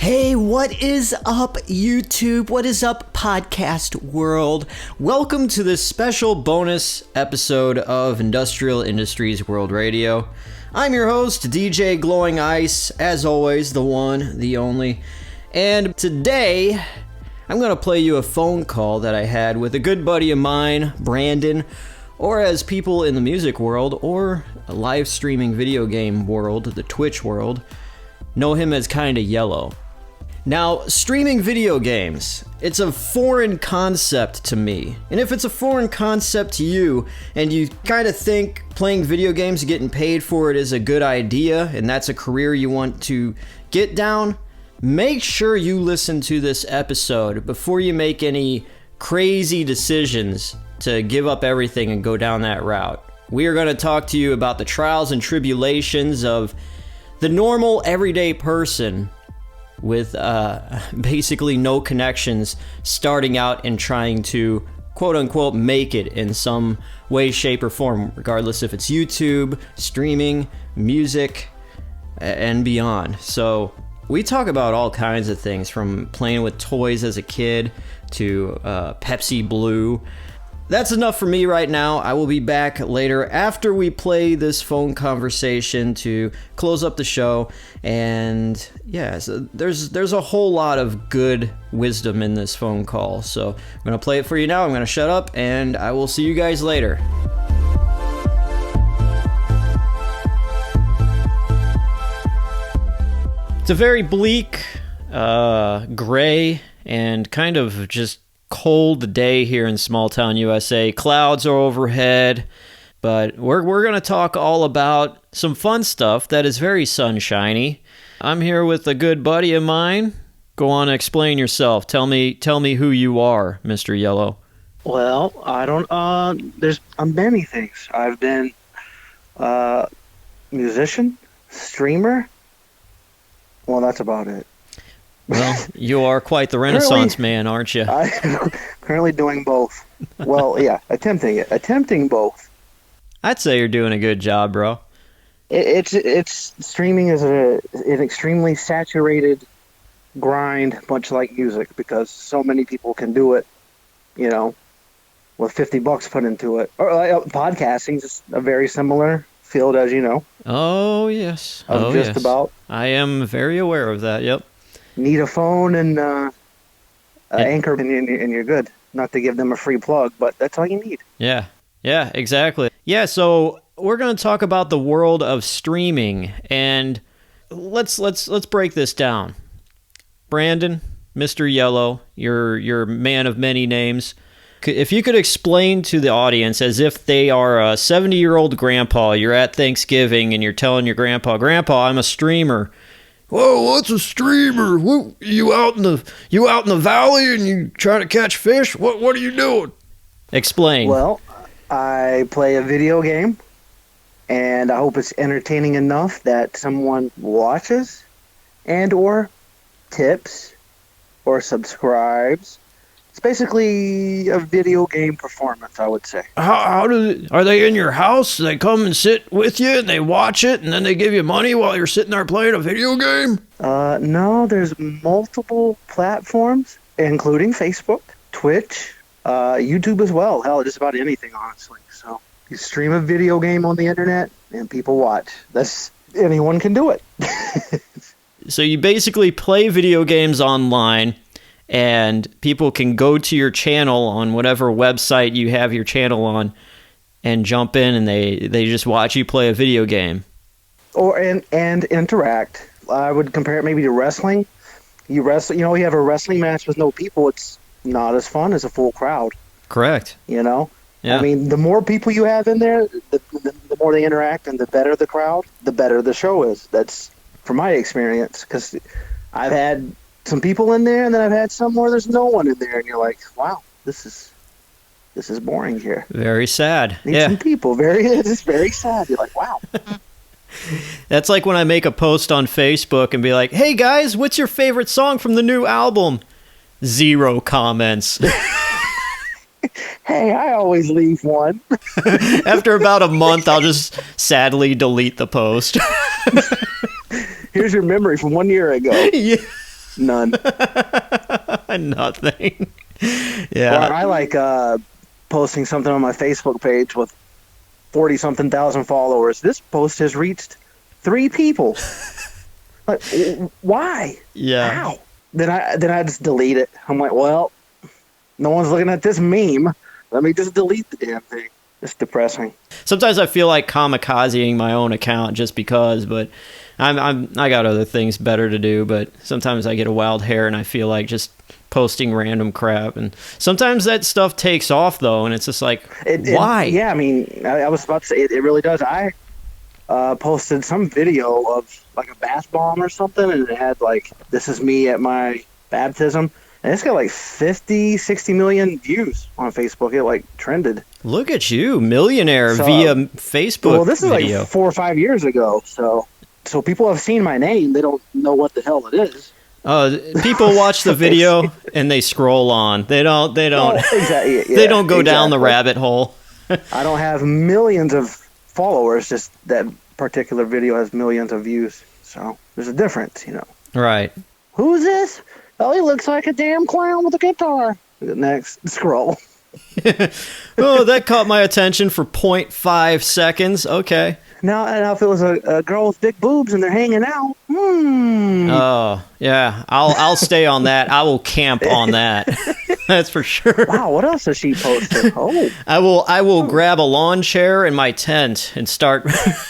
Hey, what is up, YouTube? What is up, podcast world? Welcome to this special bonus episode of Industrial Industries World Radio. I'm your host, DJ Glowing Ice, as always, the one, the only. And today, I'm going to play you a phone call that I had with a good buddy of mine, Brandon, or as people in the music world, or a live streaming video game world, the Twitch world, know him as Kinda Yellow. Now, streaming video games, it's a foreign concept to me. And if it's a foreign concept to you, and you kind of think playing video games, getting paid for it is a good idea, and that's a career you want to get down, make sure you listen to this episode before you make any crazy decisions to give up everything and go down that route. We are going to talk to you about the trials and tribulations of the normal, everyday person with basically no connections, starting out and trying to quote-unquote make it in some way, shape, or form, regardless if it's YouTube, streaming, music, and beyond. So we talk about all kinds of things, from playing with toys as a kid to Pepsi Blue. That's enough for me right now. I will be back later after we play this phone conversation to close up the show. And yeah, so there's a whole lot of good wisdom in this phone call. So I'm going to play it for you now. I'm going to shut up, and I will see you guys later. It's a very bleak, gray, and kind of just cold day here in small town USA. Clouds are overhead, but we're going to talk all about some fun stuff that is very sunshiny. I'm here with a good buddy of mine. Go on and explain yourself. Tell me who you are, Mr. Yellow. Well, I'm many things. I've been musician, streamer. Well, that's about it. Well, you are quite the Renaissance man, aren't you? I'm currently doing both. Well, yeah, attempting both. I'd say you're doing a good job, bro. It's streaming is an extremely saturated grind, much like music, because so many people can do it, with $50 put into it. Or podcasting is a very similar field, as you know. Oh, yes. About. I am very aware of that, yep. Need a phone and Anchor, and you're good. Not to give them a free plug, but that's all you need. Yeah, exactly. Yeah, so we're going to talk about the world of streaming, and let's break this down. Brandon, Mr. Yellow, you're man of many names. If you could explain to the audience as if they are a 70-year-old grandpa, you're at Thanksgiving and you're telling your grandpa, I'm a streamer. Whoa, what's a streamer? What, you out in the valley and you trying to catch fish? What are you doing? Explain. Well, I play a video game, and I hope it's entertaining enough that someone watches and or tips or subscribes. It's basically a video game performance, I would say. Are they in your house? They come and sit with you and they watch it and then they give you money while you're sitting there playing a video game? No, there's multiple platforms, including Facebook, Twitch, YouTube as well. Hell, just about anything, honestly. So you stream a video game on the internet and people watch. Anyone can do it. So you basically play video games online, and people can go to your channel on whatever website you have your channel on and jump in, and they just watch you play a video game. And interact. I would compare it maybe to wrestling. You have a wrestling match with no people, it's not as fun as a full crowd. Correct. Yeah. I mean, the more people you have in there, the more they interact, and the better the crowd, the better the show is. That's from my experience, because I've had some people in there, and then I've had some where there's no one in there, and you're like, wow, this is boring here. Very sad. Need some people. It's very sad. You're like, wow. That's like when I make a post on Facebook and be like, hey guys, what's your favorite song from the new album? 0 comments. Hey, I always leave one. After about a month, I'll just sadly delete the post. Here's your memory from 1 year ago. Yeah. None. Nothing. Yeah. Or I like posting something on my Facebook page with 40-something thousand followers. This post has reached 3 people. Like, why? Yeah. How? Then I just delete it. I'm like, well, no one's looking at this meme. Let me just delete the damn thing. It's depressing. Sometimes I feel like kamikazing my own account just because, but I got other things better to do. But sometimes I get a wild hair and I feel like just posting random crap, and sometimes that stuff takes off though, and it's just like, why? Yeah, I mean, I was about to say it really does. I posted some video of like a bath bomb or something, and it had like, "This is me at my baptism," and it's got like 50, 60 million views on Facebook. It like trended. Look at you, millionaire via Facebook. Well, this is video. like 4 or 5 years ago, so people have seen my name. They don't know what the hell it is. People watch the video and they scroll on. They don't. Exactly. Yeah, they don't go down the rabbit hole. I don't have millions of followers. Just that particular video has millions of views. So there's a difference, you know. Right. Who's this? Oh, he looks like a damn clown with a guitar. Next, scroll. Oh, that caught my attention for 0.5 seconds. Okay. Now if it was a girl with big boobs and they're hanging out, Oh, yeah. I'll stay on that. I will camp on that. That's for sure. Wow, what else has she posted? Oh. I will grab a lawn chair in my tent and start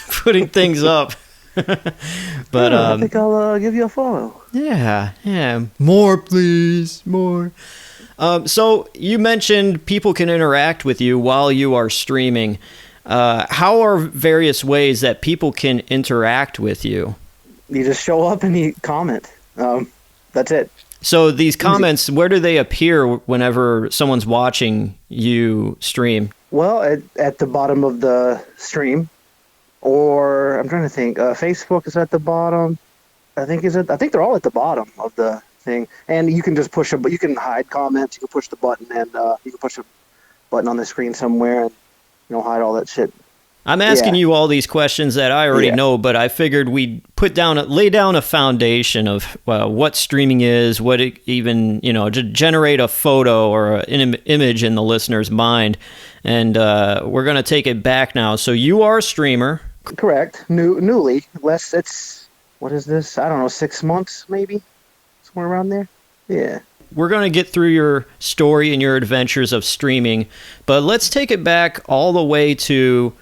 putting things up. But I think I'll give you a follow. Yeah. More, please. More. So you mentioned people can interact with you while you are streaming. How are various ways that people can interact with you? You just show up and you comment. That's it. So these comments, where do they appear whenever someone's watching you stream? Well, at the bottom of the stream, or I'm trying to think. Facebook is at the bottom. I think they're all at the bottom of the thing, and you can just push but you can hide comments. You can push the button, and you can push a button on the screen somewhere, and hide all that shit. I'm asking you all these questions that I already know, but I figured we'd lay down a foundation of what streaming is, what it even, to generate a photo or an image in the listener's mind. And we're going to take it back now. So you are a streamer. Correct. Newly. What is this? I don't know, 6 months maybe? Somewhere around there? Yeah. We're going to get through your story and your adventures of streaming, but let's take it back all the way to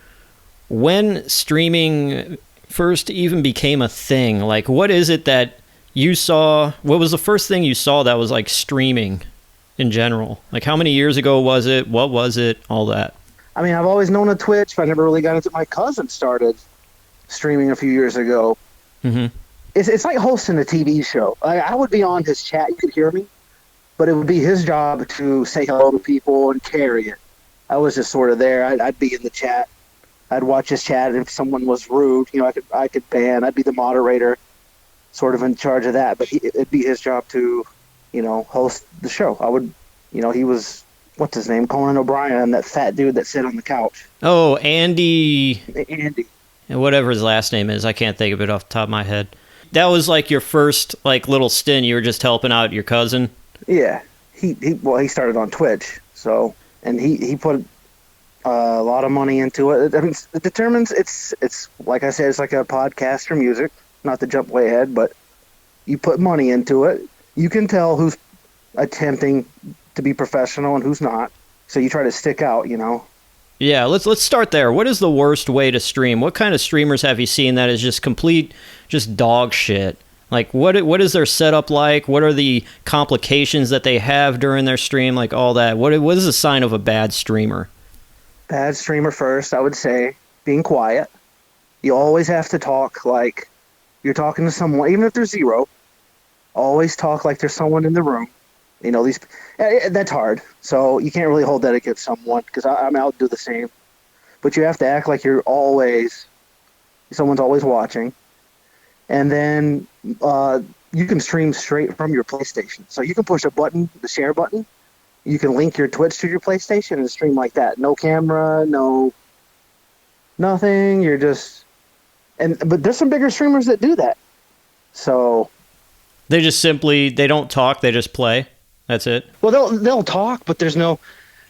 when streaming first even became a thing. Like, what is it that you saw? What was the first thing you saw that was like streaming in general? Like, how many years ago was it? What was it? All that. I mean, I've always known of Twitch, but I never really got into it. My cousin started streaming a few years ago. Mm-hmm. It's like hosting a TV show. I would be on his chat. You could hear me. But it would be his job to say hello to people and carry it. I was just sort of there. I'd be in the chat. I'd watch his chat, and if someone was rude, I could ban. I'd be the moderator, sort of in charge of that. But it'd be his job to, host the show. I would, he was, what's his name, Conan O'Brien, that fat dude that sat on the couch. Oh, Andy. Andy. Whatever his last name is, I can't think of it off the top of my head. That was like your first little stint. You were just helping out your cousin. Yeah, he started on Twitch, so, and he put a lot of money into it. I mean, it determines it's like I said, it's like a podcast for music. Not to jump way ahead, but you put money into it. You can tell who's attempting to be professional and who's not. So you try to stick out, Yeah, let's start there. What is the worst way to stream? What kind of streamers have you seen that is just dog shit? Like, what is their setup like? What are the complications that they have during their stream? Like, all that. What is a sign of a bad streamer? Bad streamer first, I would say, being quiet. You always have to talk like you're talking to someone, even if there's zero. Always talk like there's someone in the room. That's hard. So you can't really hold that against someone, because I'll do the same. But you have to act like someone's always watching. And then you can stream straight from your PlayStation. So you can push a button, the share button. You can link your Twitch to your PlayStation and stream like that. No camera, no nothing. But there's some bigger streamers that do that. So They just simply, they don't talk, they just play. That's it. Well, they'll talk, but there's no,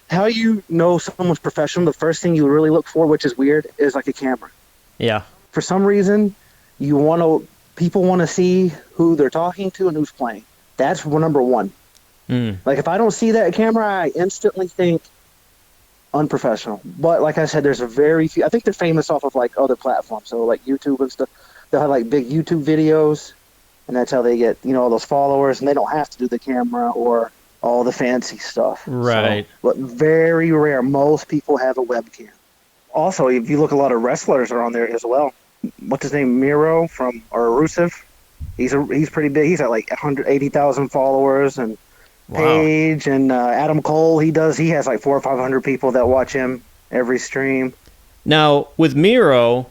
how you know someone's professional, the first thing you really look for, which is weird, is like a camera. Yeah. For some reason, people want to see who they're talking to and who's playing. That's number one. Like, if I don't see that camera, I instantly think unprofessional. But like I said, there's a very few. I think they're famous off of like other platforms, so like YouTube and stuff. They'll have like big YouTube videos, and that's how they get all those followers. And they don't have to do the camera or all the fancy stuff. Right. So, but very rare. Most people have a webcam. Also, if you look, a lot of wrestlers are on there as well. What's his name? Miro or Rusev. He's pretty big. He's at like 180,000 followers, and Paige and Adam Cole. He has like 400 or 500 people that watch him every stream. Now with Miro,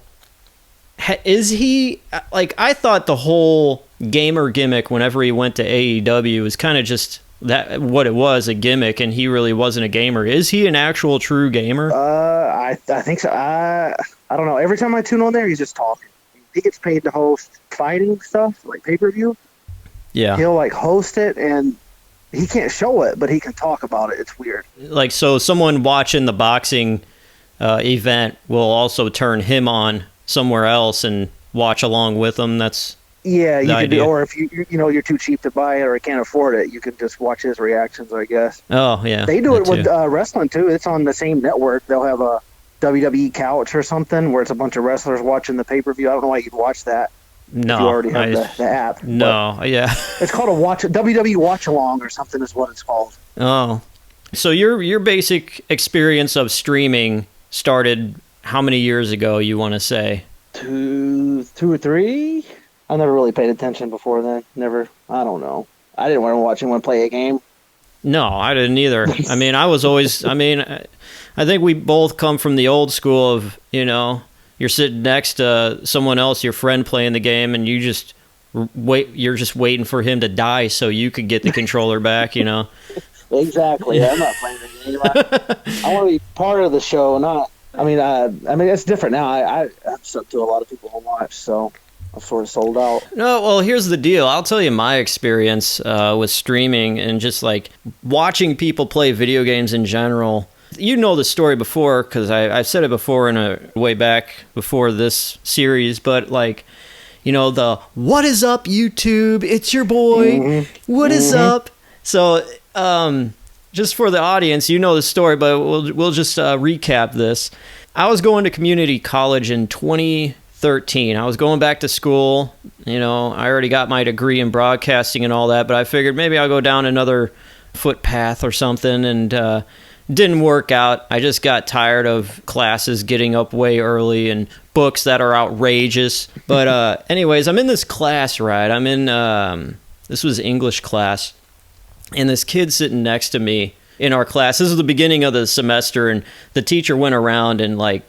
is he like? I thought the whole gamer gimmick whenever he went to AEW was kind of just that, what it was, a gimmick, and he really wasn't a gamer. Is he an actual true gamer? I think so. I don't know. Every time I tune on there, he's just talking. He gets paid to host fighting stuff like pay-per-view. Yeah, he'll like host it, and he can't show it, but he can talk about it. It's weird. Like, so someone watching the boxing event will also turn him on somewhere else and watch along with him. That's you can idea. do, or if you're too cheap to buy it or can't afford it, you can just watch his reactions, I guess. Oh yeah, they do it with wrestling too. It's on the same network. They'll have a WWE Couch or something where it's a bunch of wrestlers watching the pay-per-view. I don't know why you'd watch that. No, if you already have the app. No, yeah. It's called WWE Watch Along or something is what it's called. Oh. So your basic experience of streaming started how many years ago, you want to say? Two or three? I never really paid attention before then. Never. I don't know. I didn't want to watch anyone play a game. No, I didn't either. I mean, I was always, I think we both come from the old school of, you're sitting next to someone else, your friend playing the game, and you just you're just waiting for him to die so you could get the controller back, Exactly. I'm not playing the game. I want to be part of the show, not. I mean, it's different now. I'm stuck to a lot of people who watch, so I've sort of sold out. No, well, here's the deal. I'll tell you my experience with streaming and just like watching people play video games in general. You know the story before because I've said it before in a way back before this series, but like, the what is up YouTube? It's your boy. Mm-hmm. What is up? So, just for the audience, you know the story, but we'll just recap this. I was going to community college in 2013. I was going back to school. I already got my degree in broadcasting and all that, but I figured maybe I'll go down another footpath or something, and didn't work out. I just got tired of classes getting up way early and books that are outrageous. But anyways, I'm in this class, right? I'm in, this was English class, and this kid sitting next to me in our class, this is the beginning of the semester, and the teacher went around and like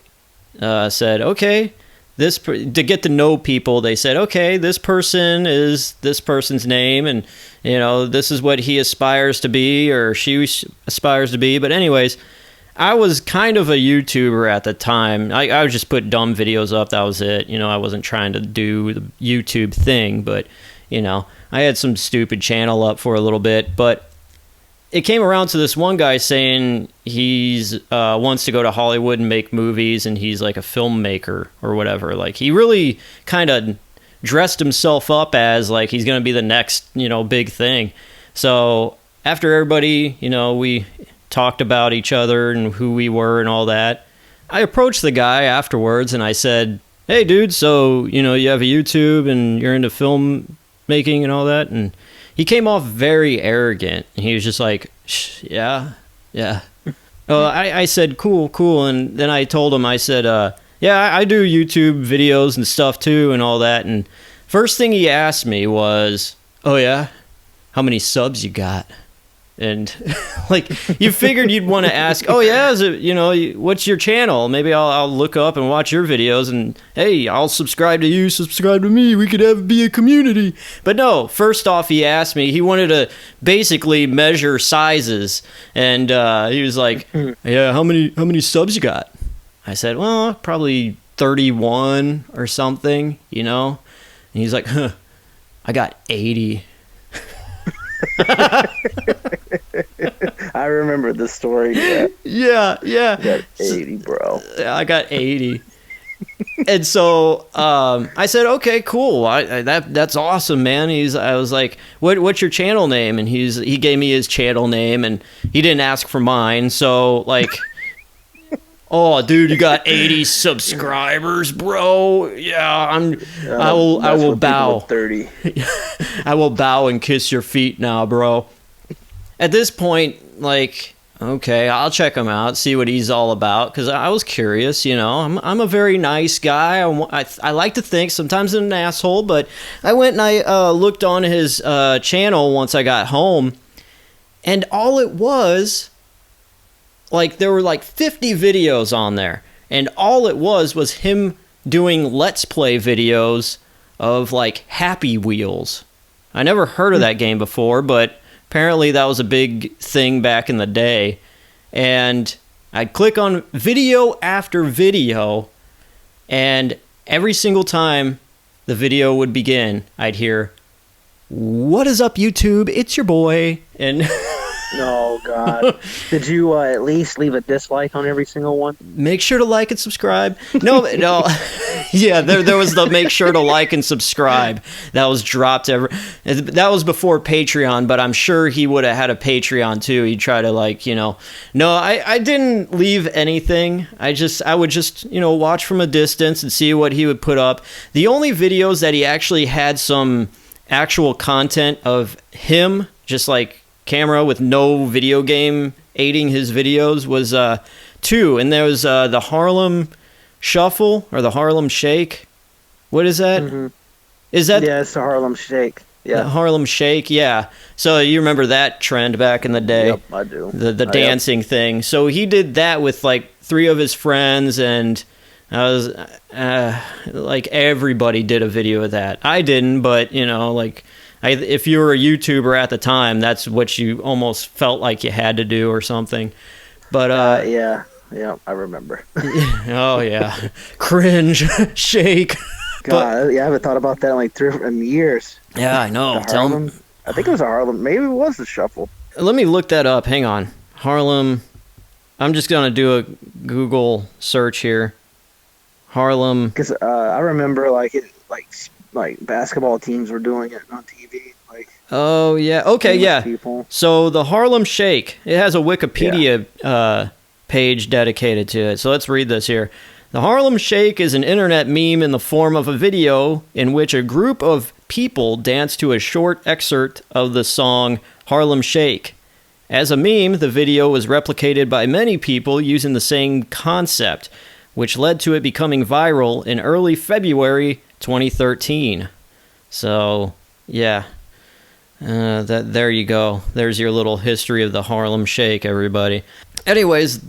said, okay, to get to know people, they said, okay, this person is this person's name, and this is what he aspires to be or she aspires to be. But anyways, I was kind of a YouTuber at the time. I would just put dumb videos up. That was it. I wasn't trying to do the YouTube thing, but I had some stupid channel up for a little bit. But it came around to this one guy saying he's wants to go to Hollywood and make movies, and he's like a filmmaker or whatever. Like, he really kind of dressed himself up as like he's going to be the next, big thing. So after everybody, we talked about each other and who we were and all that, I approached the guy afterwards and I said, hey dude, so, you have a YouTube and you're into film making and all that? And he came off very arrogant. He was just like, yeah. I said, cool. And then I told him, I said, yeah, I do YouTube videos and stuff too and all that. And first thing he asked me was, oh yeah, how many subs you got? And like, you figured you'd want to ask, oh yeah, is it, what's your channel? Maybe I'll look up and watch your videos, and hey, I'll subscribe to you, subscribe to me. We could be a community. But no, first off, he asked me, he wanted to basically measure sizes, and he was like, yeah, how many subs you got? I said, well, probably 31 or something, And he's like, I got 80. I remember the story. Yeah. You got 80, bro. I got 80. And so I said, okay, cool. That's awesome, man. I was like, what's your channel name? And he gave me his channel name, and he didn't ask for mine. So like, oh, dude, you got 80 subscribers, bro. Yeah, I will bow. 30. I will bow and kiss your feet now, bro. At this point, like, okay, I'll check him out, see what he's all about, because I was curious, you know. I'm a very nice guy. I like to think, sometimes I'm an asshole, but I went and I looked on his channel once I got home, and all it was, like, there were like 50 videos on there, and all it was him doing Let's Play videos of, like, Happy Wheels. I never heard of that game before, but apparently that was a big thing back in the day. And I'd click on video after video, and every single time the video would begin, I'd hear, "What is up, YouTube? It's your boy." And oh, God. Did you at least leave a dislike on every single one? Make sure to like and subscribe. No. Yeah, there was the make sure to like and subscribe. That was dropped that was before Patreon, but I'm sure he would have had a Patreon too. He'd try to, like, you know. No, I didn't leave anything. I would just, you know, watch from a distance and see what he would put up. The only videos that he actually had some actual content of him, just like camera with no video game aiding his videos, was 2, and there was the Harlem Shuffle or the Harlem Shake. What is that? Mm-hmm. Is that? Yeah, it's the Harlem Shake. Yeah, the Harlem Shake. Yeah. So you remember that trend back in the day? Yep, I do. The dancing thing. So he did that with like 3 of his friends, and I was like, everybody did a video of that. I didn't, but you know, like, if you were a YouTuber at the time, that's what you almost felt like you had to do or something. But yeah, I remember. Oh yeah, cringe, shake. God, I haven't thought about that in like 3 years. Yeah, I know. Tell me. I think it was a Harlem. Maybe it was the Shuffle. Let me look that up. Hang on, Harlem. I'm just gonna do a Google search here. Harlem. Because I remember like basketball teams were doing it on TV. Like, oh yeah, okay, yeah. People. So the Harlem Shake, it has a Wikipedia page dedicated to it. So let's read this here. The Harlem Shake is an internet meme in the form of a video in which a group of people dance to a short excerpt of the song Harlem Shake. As a meme, the video was replicated by many people using the same concept, which led to it becoming viral in early February 2013. So, yeah. There you go. There's your little history of the Harlem Shake, everybody. Anyways,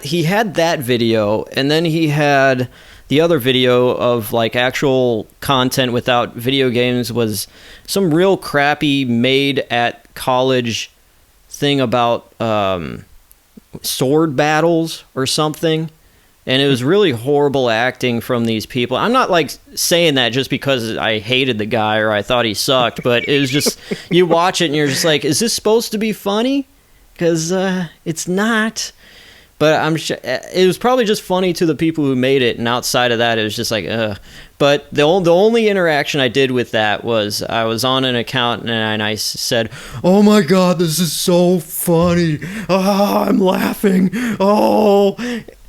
he had that video, and then he had the other video of like actual content without video games, was some real crappy made at college thing about sword battles or something. And it was really horrible acting from these people. I'm not like saying that just because I hated the guy or I thought he sucked, but it was just, you watch it and you're just like, is this supposed to be funny? Because it's not. But it was probably just funny to the people who made it, and outside of that, it was just like, ugh. But the only interaction I did with that was I was on an account and I said, "Oh my God, this is so funny! Oh, I'm laughing! Oh!"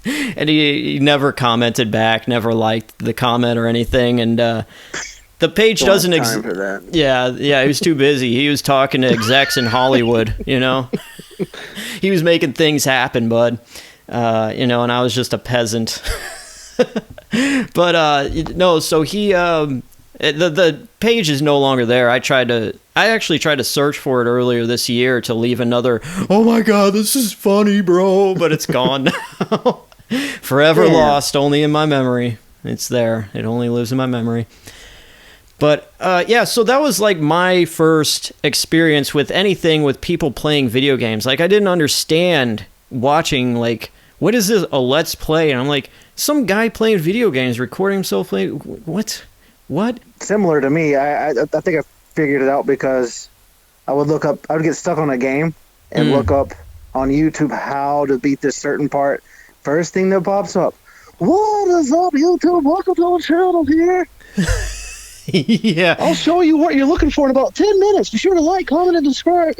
And he never commented back, never liked the comment or anything, and the page doesn't exist. Yeah, he was too busy. He was talking to execs in Hollywood, you know. He was making things happen, bud. You know, and I was just a peasant. But no, so he the page is no longer there. I actually tried to search for it earlier this year to leave another, "Oh my God, this is funny, bro," but it's gone now. Forever lost, only in my memory. It's there. It only lives in my memory. But yeah, so that was like my first experience with anything with people playing video games. Like, I didn't understand watching, like, what is this, a Let's Play? And I'm like, some guy playing video games, recording himself playing, what? What? Similar to me. I think I figured it out because I would get stuck on a game and look up on YouTube how to beat this certain part. First thing that pops up, what is up, YouTube? Welcome to the channel here. Yeah. I'll show you what you're looking for in about 10 minutes. Be sure to like, comment, and subscribe.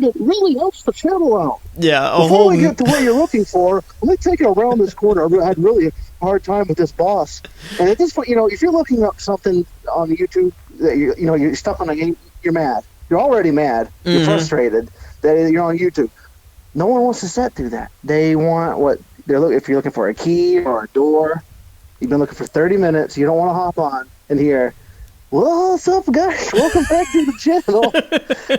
It really helps the channel out. Yeah. Before we get to what you're looking for, let me take you around this corner. I had really a hard time with this boss. And at this point, if you're looking up something on YouTube that you're stuck on a game, you're mad. You're already mad. You're frustrated that you're on YouTube. No one wants to sit through that. They want what they're looking. If you're looking for a key or a door, you've been looking for 30 minutes. You don't want to hop on and hear, "What's up, guys? Welcome back to the channel."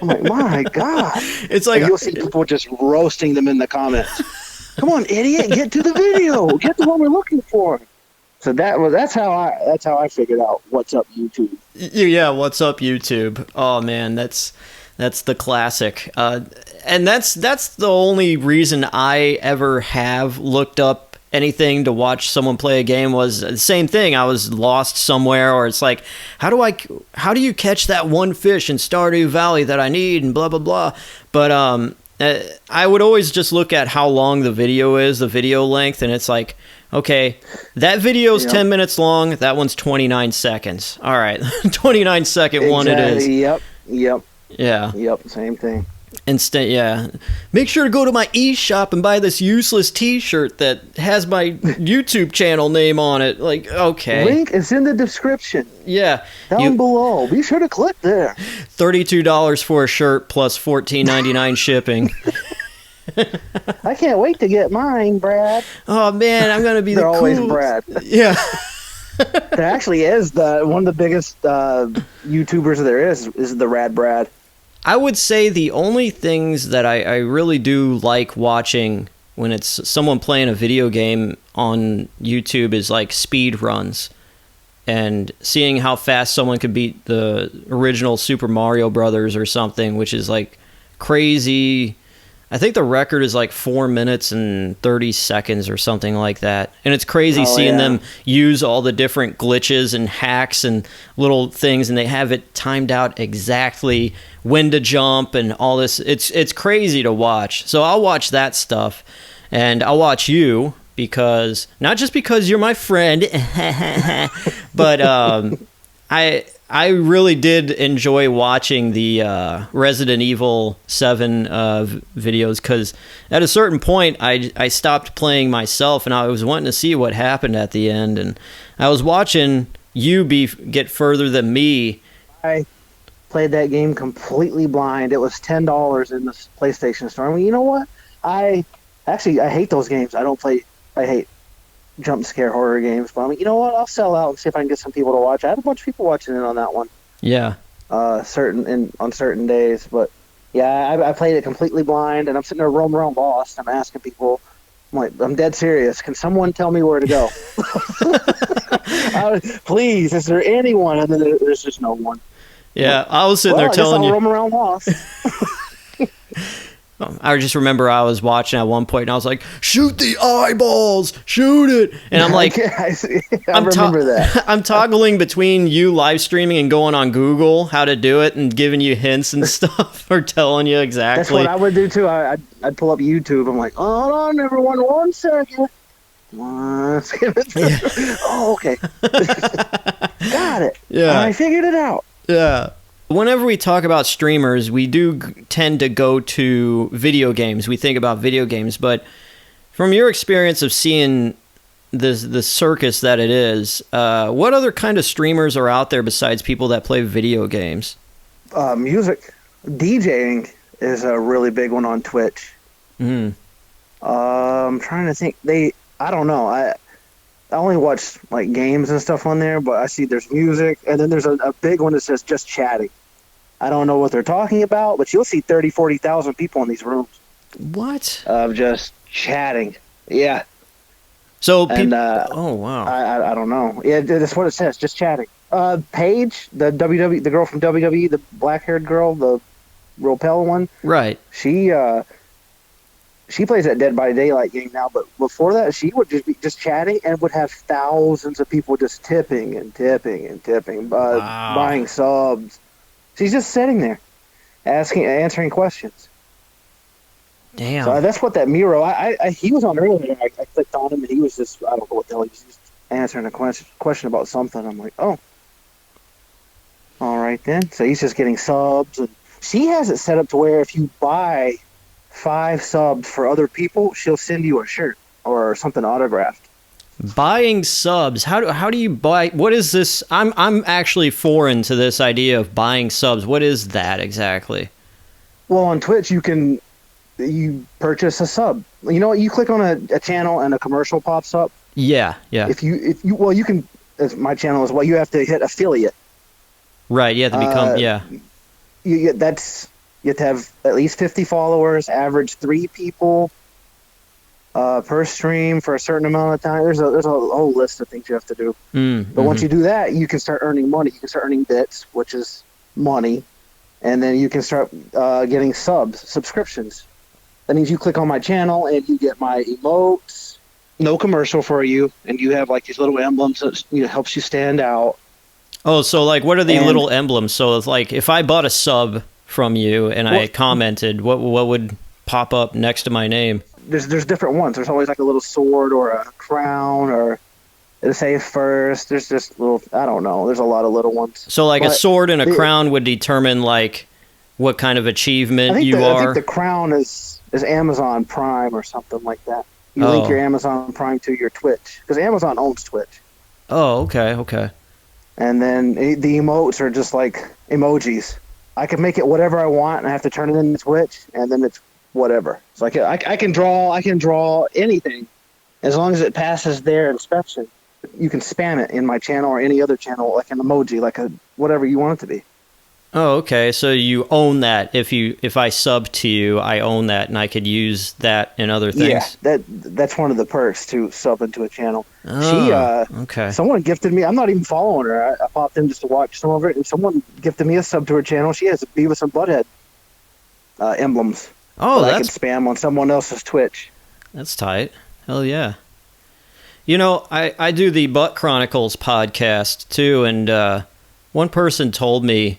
I'm like, my God. It's like and you'll see people just roasting them in the comments. Come on, idiot! Get to the video. Get to what we're looking for. So that's how I figured out what's up YouTube. Yeah, what's up YouTube? Oh man, that's the classic. And that's the only reason I ever have looked up anything to watch someone play a game. Was the same thing. I was lost somewhere, or it's like, how do you catch that one fish in Stardew Valley that I need, and blah blah blah. But I would always just look at how long the video is, the video length, and it's like, okay, that video's 10 minutes long, that one's 29 seconds. All right, 29 second one it is. Yep. Yeah. Yep, same thing. Instant, yeah. Make sure to go to my eShop and buy this useless T-shirt that has my YouTube channel name on it. Like, okay. Link is in the description. Yeah. Down below. Be sure to click there. $32 for a shirt plus $14.99 shipping. I can't wait to get mine, Brad. Oh man, I'm gonna be They're the always coolest. Brad. Yeah. There actually is one of the biggest YouTubers there is the Rad Brad. I would say the only things that I really do like watching when it's someone playing a video game on YouTube is like speed runs and seeing how fast someone could beat the original Super Mario Brothers or something, which is like crazy. I think the record is like 4 minutes and 30 seconds or something like that. And it's crazy seeing them use all the different glitches and hacks and little things, and they have it timed out exactly when to jump and all this. It's crazy to watch. So I'll watch that stuff, and I'll watch you because, not just because you're my friend, but I really did enjoy watching the Resident Evil 7 videos, because at a certain point I stopped playing myself and I was wanting to see what happened at the end, and I was watching you get further than me. I played that game completely blind. It was $10 in the PlayStation Store. I mean, you know what? I hate those games. I hate jump scare horror games, but I mean, you know what? I'll sell out and see if I can get some people to watch. I had a bunch of people watching in on that one. Yeah. On certain days, but yeah, I played it completely blind, and I'm sitting there roaming around lost. I'm asking people, I'm dead serious. Can someone tell me where to go? Please, is there anyone? And then there's just no one. Yeah, I was sitting there telling you. I'll roam around lost. I just remember I was watching at one point and I was like, shoot the eyeballs, shoot it. And I'm like, I remember that. I'm toggling between you live streaming and going on Google how to do it and giving you hints and stuff, or telling you exactly. That's what I would do too. I'd pull up YouTube. I'm like, hold on, everyone, 1 second. Oh, okay. Got it. Yeah. I figured it out. Yeah. Whenever we talk about streamers, we do tend to go to video games. We think about video games, but from your experience of seeing the circus that it is, what other kind of streamers are out there besides people that play video games? Music. DJing is a really big one on Twitch. Mm. I'm trying to think. I don't know. I only watch like games and stuff on there, but I see there's music, and then there's a big one that says just chatting. I don't know what they're talking about, but you'll see 30,000, 40,000 people in these rooms. What? Of just chatting. Yeah. So people... oh, wow. I don't know. Yeah, that's what it says, just chatting. Paige, the girl from WWE, the black-haired girl, the real pale one. Right. She plays that Dead by Daylight game now, but before that, she would just be just chatting and would have thousands of people just tipping and tipping and tipping, wow. buying subs. She's just sitting there. answering questions. Damn. So that's what that Miro. He was on earlier. I clicked on him and he was just, I don't know what the hell, he was just answering a question about something. I'm like, oh, all right then. So he's just getting subs, and she has it set up to where if you buy 5 subs for other people, she'll send you a shirt or something autographed. Buying subs. How do you buy? What is this? I'm actually foreign to this idea of buying subs. What is that exactly? Well, on Twitch, you purchase a sub. You know what? You click on a channel and a commercial pops up. Yeah. If you you can. As my channel as well. You have to hit affiliate. Right. You have to become. Yeah. You have to have at least 50 followers. Average 3 people per stream for a certain amount of time. There's a whole list of things you have to do. But once you do that, you can start earning money. You can start earning bits, which is money, and then you can start getting subscriptions. That means you click on my channel and you get my emotes, no commercial for you, and you have like these little emblems that helps you stand out. Oh, so like, what are the little emblems? So it's like, if I bought a sub from you and I commented, what would pop up next to my name? There's different ones. There's always like a little sword or a crown, or it'll say first. There's just little, I don't know. There's a lot of little ones. So like a sword and a crown would determine like what kind of achievement you are. I think the crown is Amazon Prime or something like that. You link your Amazon Prime to your Twitch, because Amazon owns Twitch. Oh, okay. And then the emotes are just like emojis. I can make it whatever I want, and I have to turn it into Twitch, and then it's whatever. So I can draw anything as long as it passes their inspection. You can spam it in my channel or any other channel, like an emoji, like a whatever you want it to be. Oh, okay. So you own that. If I sub to you, I own that, and I could use that in other things. Yeah, that's one of the perks to sub into a channel. Oh, okay. Someone gifted me. I'm not even following her. I popped in just to watch some of it, and someone gifted me a sub to her channel. She has Beavis and Butthead emblems. Oh, that I can spam on someone else's Twitch. That's tight. Hell yeah. You know, I do the Butt Chronicles podcast too, and one person told me,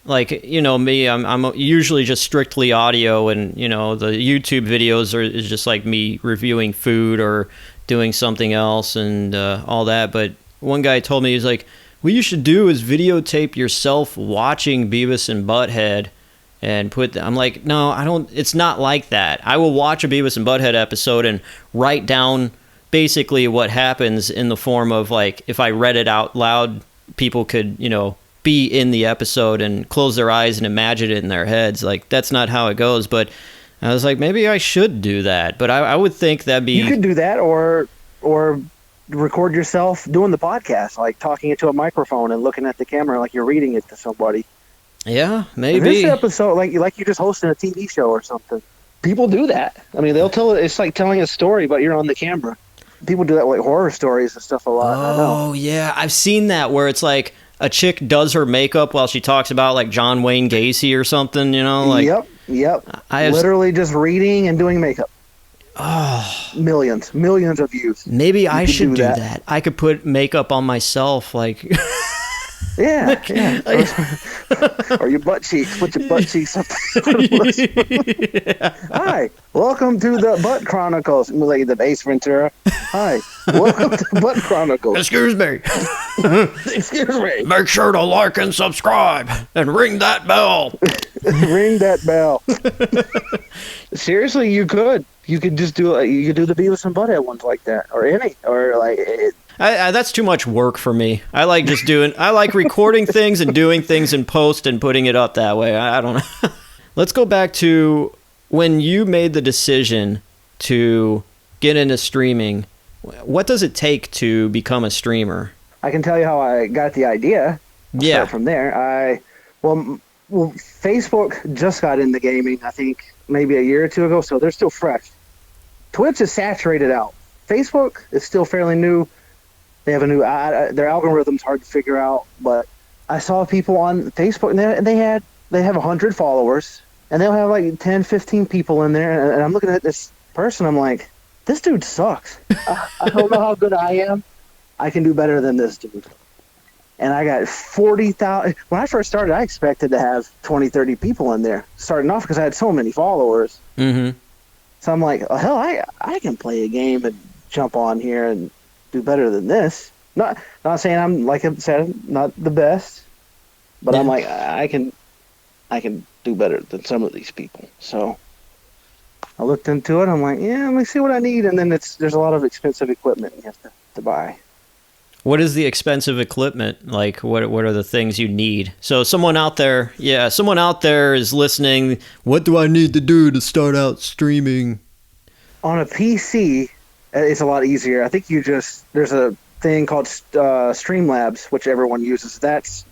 like, you know, me, I'm usually just strictly audio, and you know, the YouTube videos is just like me reviewing food or doing something else and all that. But one guy told me, he's like, what you should do is videotape yourself watching Beavis and Butthead and I'm like, no, I don't. It's not like that. I will watch a Beavis and Butthead episode and write down basically what happens in the form of, like, if I read it out loud, people could, you know, be in the episode and close their eyes and imagine it in their heads. Like, that's not how it goes. But I was like, maybe I should do that. But I would think that'd be... You could do that, or record yourself doing the podcast, like talking into a microphone and looking at the camera like you're reading it to somebody. Yeah, maybe. This episode, like you're just hosting a TV show or something. People do that. I mean, they'll tell it. It's like telling a story, but you're on the camera. People do that with horror stories and stuff a lot. Oh, yeah. I've seen that where it's like a chick does her makeup while she talks about like John Wayne Gacy or something, you know? Like, Yep. Literally just reading and doing makeup. Oh, millions of views. Maybe I should do that. I could put makeup on myself, like... Yeah. Or your butt cheeks. Put your butt cheeks up. Yeah. Hi, welcome to the Butt Chronicles. Like the Ace Ventura. Hi, welcome to the Butt Chronicles. Excuse me. Excuse me. Make sure to like and subscribe and ring that bell. Ring that bell. Seriously, you could. You could just do. You could do the Beavis and Butthead ones like that, or like. That's too much work for me. I like recording things and doing things in post and putting it up that way. I don't know. Let's go back to when you made the decision to get into streaming. What does it take to become a streamer? I can tell you how I got the idea. Start from there. Well, Facebook just got into gaming, I think, maybe a year or two ago, so they're still fresh. Twitch is saturated out. Facebook is still fairly new. They have a new their algorithm's hard to figure out, but I saw people on Facebook and they have 100 followers, and they'll have like 10, 15 people in there, and I'm looking at this person, I'm like, this dude sucks. I don't know how good I am. I can do better than this dude. and I got 40,000. When I first started, I expected to have 20, 30 people in there starting off because I had so many followers. Mm-hmm. So I'm like, oh, hell, I can play a game and jump on here and do better than this. Not saying I'm, like I said, not the best, but Yeah. I'm like, I can do better than some of these people. So I looked into it. I'm like, yeah, let me see what I need. And then there's a lot of expensive equipment you have to buy. What is the expensive equipment? Like, what are the things you need? So someone out there is listening. What do I need to do to start out streaming? On a PC, it's a lot easier. I think there's a thing called Streamlabs, which everyone uses. That's,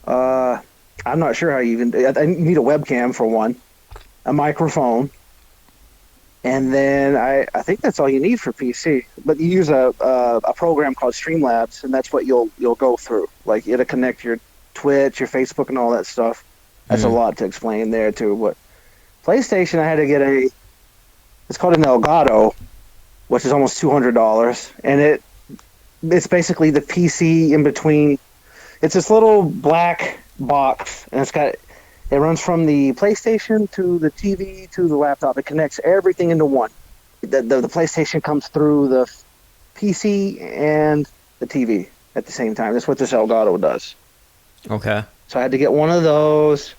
I'm not sure how you I need a webcam for one, a microphone, and then I think that's all you need for PC. But you use a program called Streamlabs, and that's what you'll go through. Like, it'll connect your Twitch, your Facebook, and all that stuff. That's a lot to explain there too. But PlayStation, I had to get it's called an Elgato, which is almost $200, and it's basically the PC in between. It's this little black box, and it runs from the PlayStation to the TV to the laptop. It connects everything into one. The PlayStation comes through the PC and the TV at the same time. That's what this Elgato does. Okay. So I had to get one of those.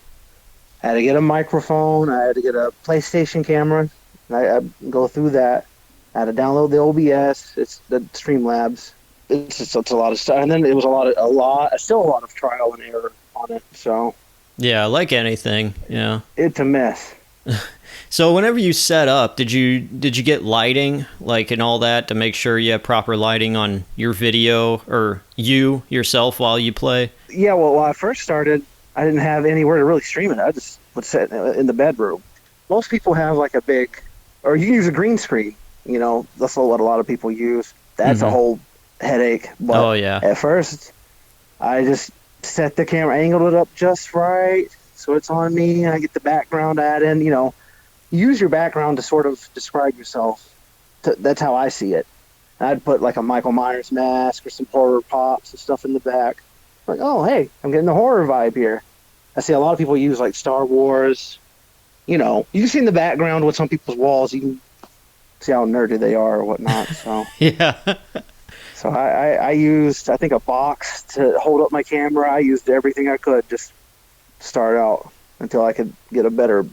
I had to get a microphone. I had to get a PlayStation camera. I go through that. I had to download the OBS. It's the Streamlabs. It's a lot of stuff. And then it was still a lot of trial and error on it. So Yeah, like anything. Yeah. it's a mess. So whenever you set up, did you get lighting, like, and all that to make sure you have proper lighting on your video or you yourself while you play? Yeah, well, when I first started, I didn't have anywhere to really stream it. I just would sit in the bedroom. Most people have like a big, or you can use a green screen. You know, that's what a lot of people use. That's a whole headache. But at first, I just set the camera, angled it up just right, so it's on me. I get the background add in. You know, use your background to sort of describe yourself. That's how I see it. I'd put like a Michael Myers mask or some horror pops and stuff in the back. Like, oh, hey, I'm getting the horror vibe here. I see a lot of people use like Star Wars. You know, you can see in the background with some people's walls. You can see how nerdy they are or whatnot. So Yeah. So I used, I think, a box to hold up my camera. I used everything I could just start out until I could get a better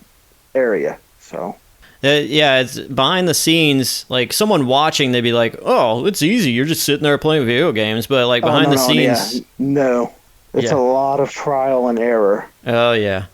area. So Yeah, it's behind the scenes. Like, someone watching, they'd be like, "Oh, it's easy. You're just sitting there playing video games." But like behind the scenes, it's a lot of trial and error. Oh yeah.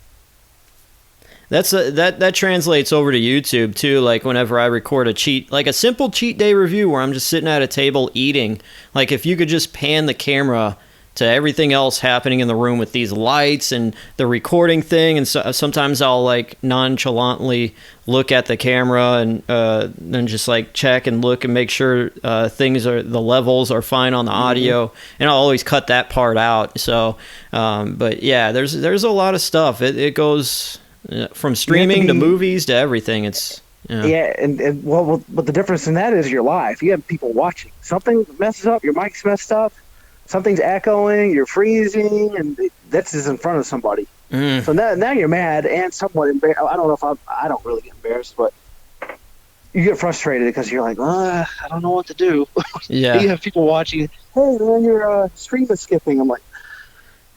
That translates over to YouTube too. Like, whenever I record a simple cheat day review where I'm just sitting at a table eating, like, if you could just pan the camera to everything else happening in the room with these lights and the recording thing, and so, sometimes I'll like nonchalantly look at the camera and then just like check and look and make sure the levels are fine on the audio, and I'll always cut that part out. So, but yeah, there's a lot of stuff. It goes from streaming to movies to everything. It's and but the difference in that is you're live. You have people watching. Something messes up, your mic's messed up, something's echoing, you're freezing, and that's just in front of somebody. So now you're mad and somewhat embarrassed. I don't know if I don't really get embarrassed, but you get frustrated because you're like, I don't know what to do. Yeah. You have people watching. Hey, man, your stream is skipping. I'm like,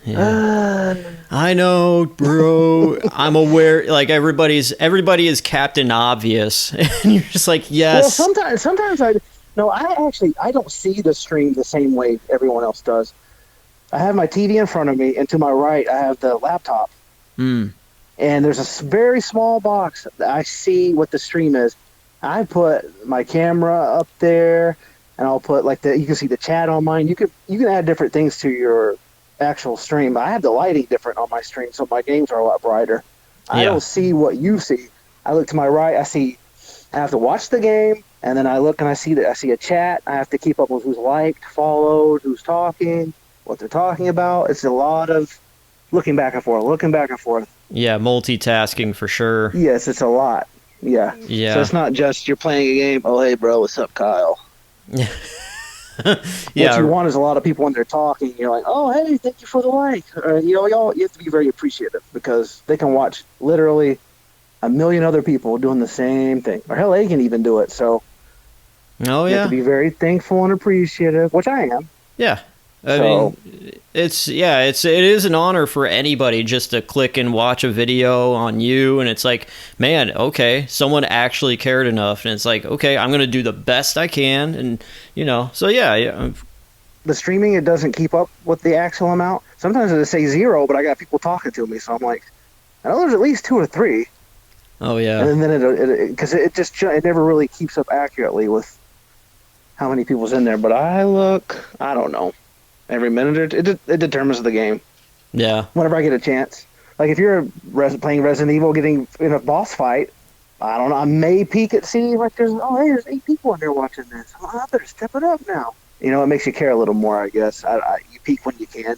I know, bro. I'm aware. Like, everybody is Captain Obvious, and you're just like, yes. Well, sometimes I don't see the stream the same way everyone else does. I have my TV in front of me, and to my right, I have the laptop. And there's a very small box that I see what the stream is. I put my camera up there, and I'll put you can see the chat on mine. You can add different things to your actual stream. I have the lighting different on my stream, so my games are a lot brighter. I don't see what you see. I look to my right. I have to watch the game, and then I look and I see a chat. I have to keep up with who's liked, followed, who's talking, what they're talking about. It's a lot of looking back and forth. Yeah, multitasking for sure. Yes, it's a lot. Yeah. So it's not just you're playing a game. Oh, hey, bro, what's up, Kyle? Yeah. What you want is a lot of people when they're talking. You're like, oh, hey, thank you for the like. You have to be very appreciative because they can watch literally a million other people doing the same thing. Or hell, they can even do it. So Oh you have to yeah. be very thankful and appreciative, which I am. Yeah. I So mean, it is an honor for anybody just to click and watch a video on you, and it's like, man, okay, someone actually cared enough, and it's like, okay, I'm gonna do the best I can, and so yeah. the streaming, it doesn't keep up with the actual amount. Sometimes it say 0, but I got people talking to me, so I'm like, I know there's at least 2 or 3. Oh yeah. And then because it never really keeps up accurately with how many people's in there. But I don't know, every minute it determines the game. Yeah. Whenever I get a chance, like if you're playing Resident Evil, getting in a boss fight, I don't know, I may peek at see like there's 8 people in there watching this. I better step it up now. It makes you care a little more, I guess. You peek when you can.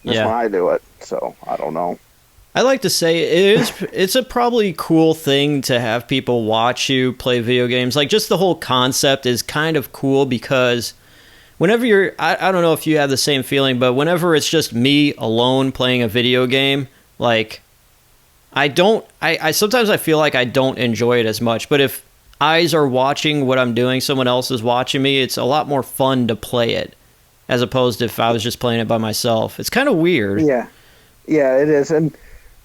That's when I do it. So I don't know. I like to say it's a probably cool thing to have people watch you play video games. Like, just the whole concept is kind of cool because whenever I don't know if you have the same feeling, but whenever it's just me alone playing a video game, like, I sometimes I feel like I don't enjoy it as much. But if eyes are watching what I'm doing, someone else is watching me, it's a lot more fun to play it as opposed to if I was just playing it by myself. It's kind of weird. Yeah, it is, and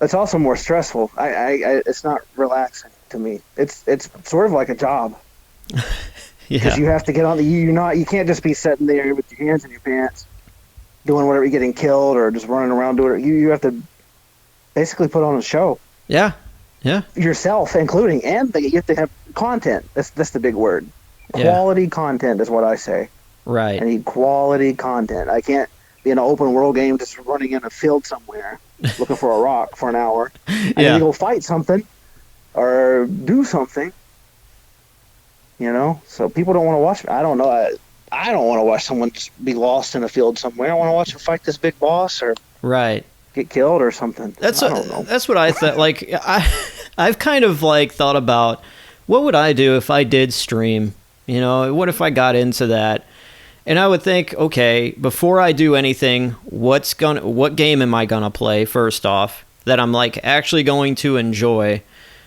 it's also more stressful. It's not relaxing to me. It's sort of like a job. Because you have to get on you can't just be sitting there with your hands in your pants doing whatever, you're getting killed or just running around doing it. You have to basically put on a show. Yeah. Yourself, including, and you have to have content. That's the big word. Quality content is what I say. Right. I need quality content. I can't be in an open world game just running in a field somewhere looking for a rock for an hour. I need to go fight something or do something. So people don't want to watch. I don't know. I don't want to watch someone just be lost in a field somewhere. I want to watch them fight this big boss or get killed or something. I don't know. That's what I thought. Like, I've kind of like thought about what would I do if I did stream. What if I got into that? And I would think, okay, before I do anything, what game am I gonna play first off that I'm like actually going to enjoy?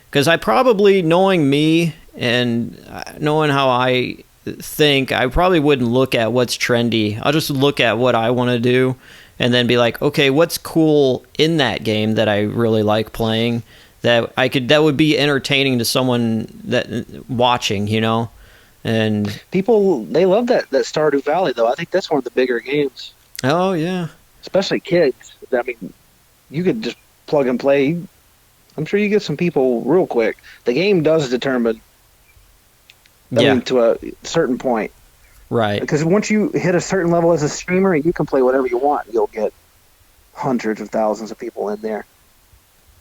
Because I probably, knowing me and knowing how I think, I probably wouldn't look at what's trendy. I'll just look at what I want to do and then be like, okay, what's cool in that game that I really like playing that would be entertaining to someone that watching, And people, they love that Stardew Valley, though. I think that's one of the bigger games. Oh yeah, especially kids. I mean, you could just plug and play. I'm sure you get some people real quick. The game does determine. I mean, to a certain point. Right. Because once you hit a certain level as a streamer, you can play whatever you want. You'll get hundreds of thousands of people in there.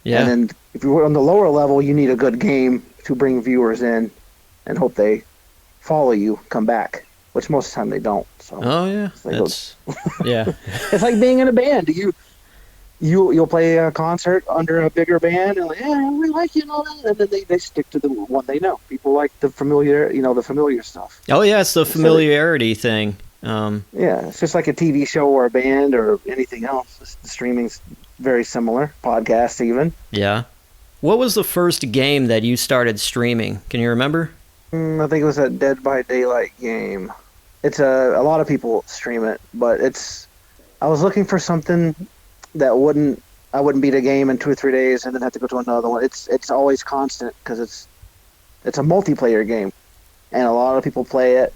Yeah. And then if you're on the lower level, you need a good game to bring viewers in and hope they follow you, come back, which most of the time they don't. So oh yeah, yeah. It's like being in a band. You'll play a concert under a bigger band and we like you and all that, and then they stick to the one they know. People like the familiar, the familiar stuff. Oh yeah, it's the familiarity thing. Yeah, it's just like a TV show or a band or anything else. The streaming's very similar. Podcasts even. Yeah. What was the first game that you started streaming? Can you remember? I think it was a Dead by Daylight game. It's a lot of people stream it, but I was looking for something that I wouldn't beat a game in 2 or 3 days and then have to go to another one. It's always constant because it's a multiplayer game, and a lot of people play it,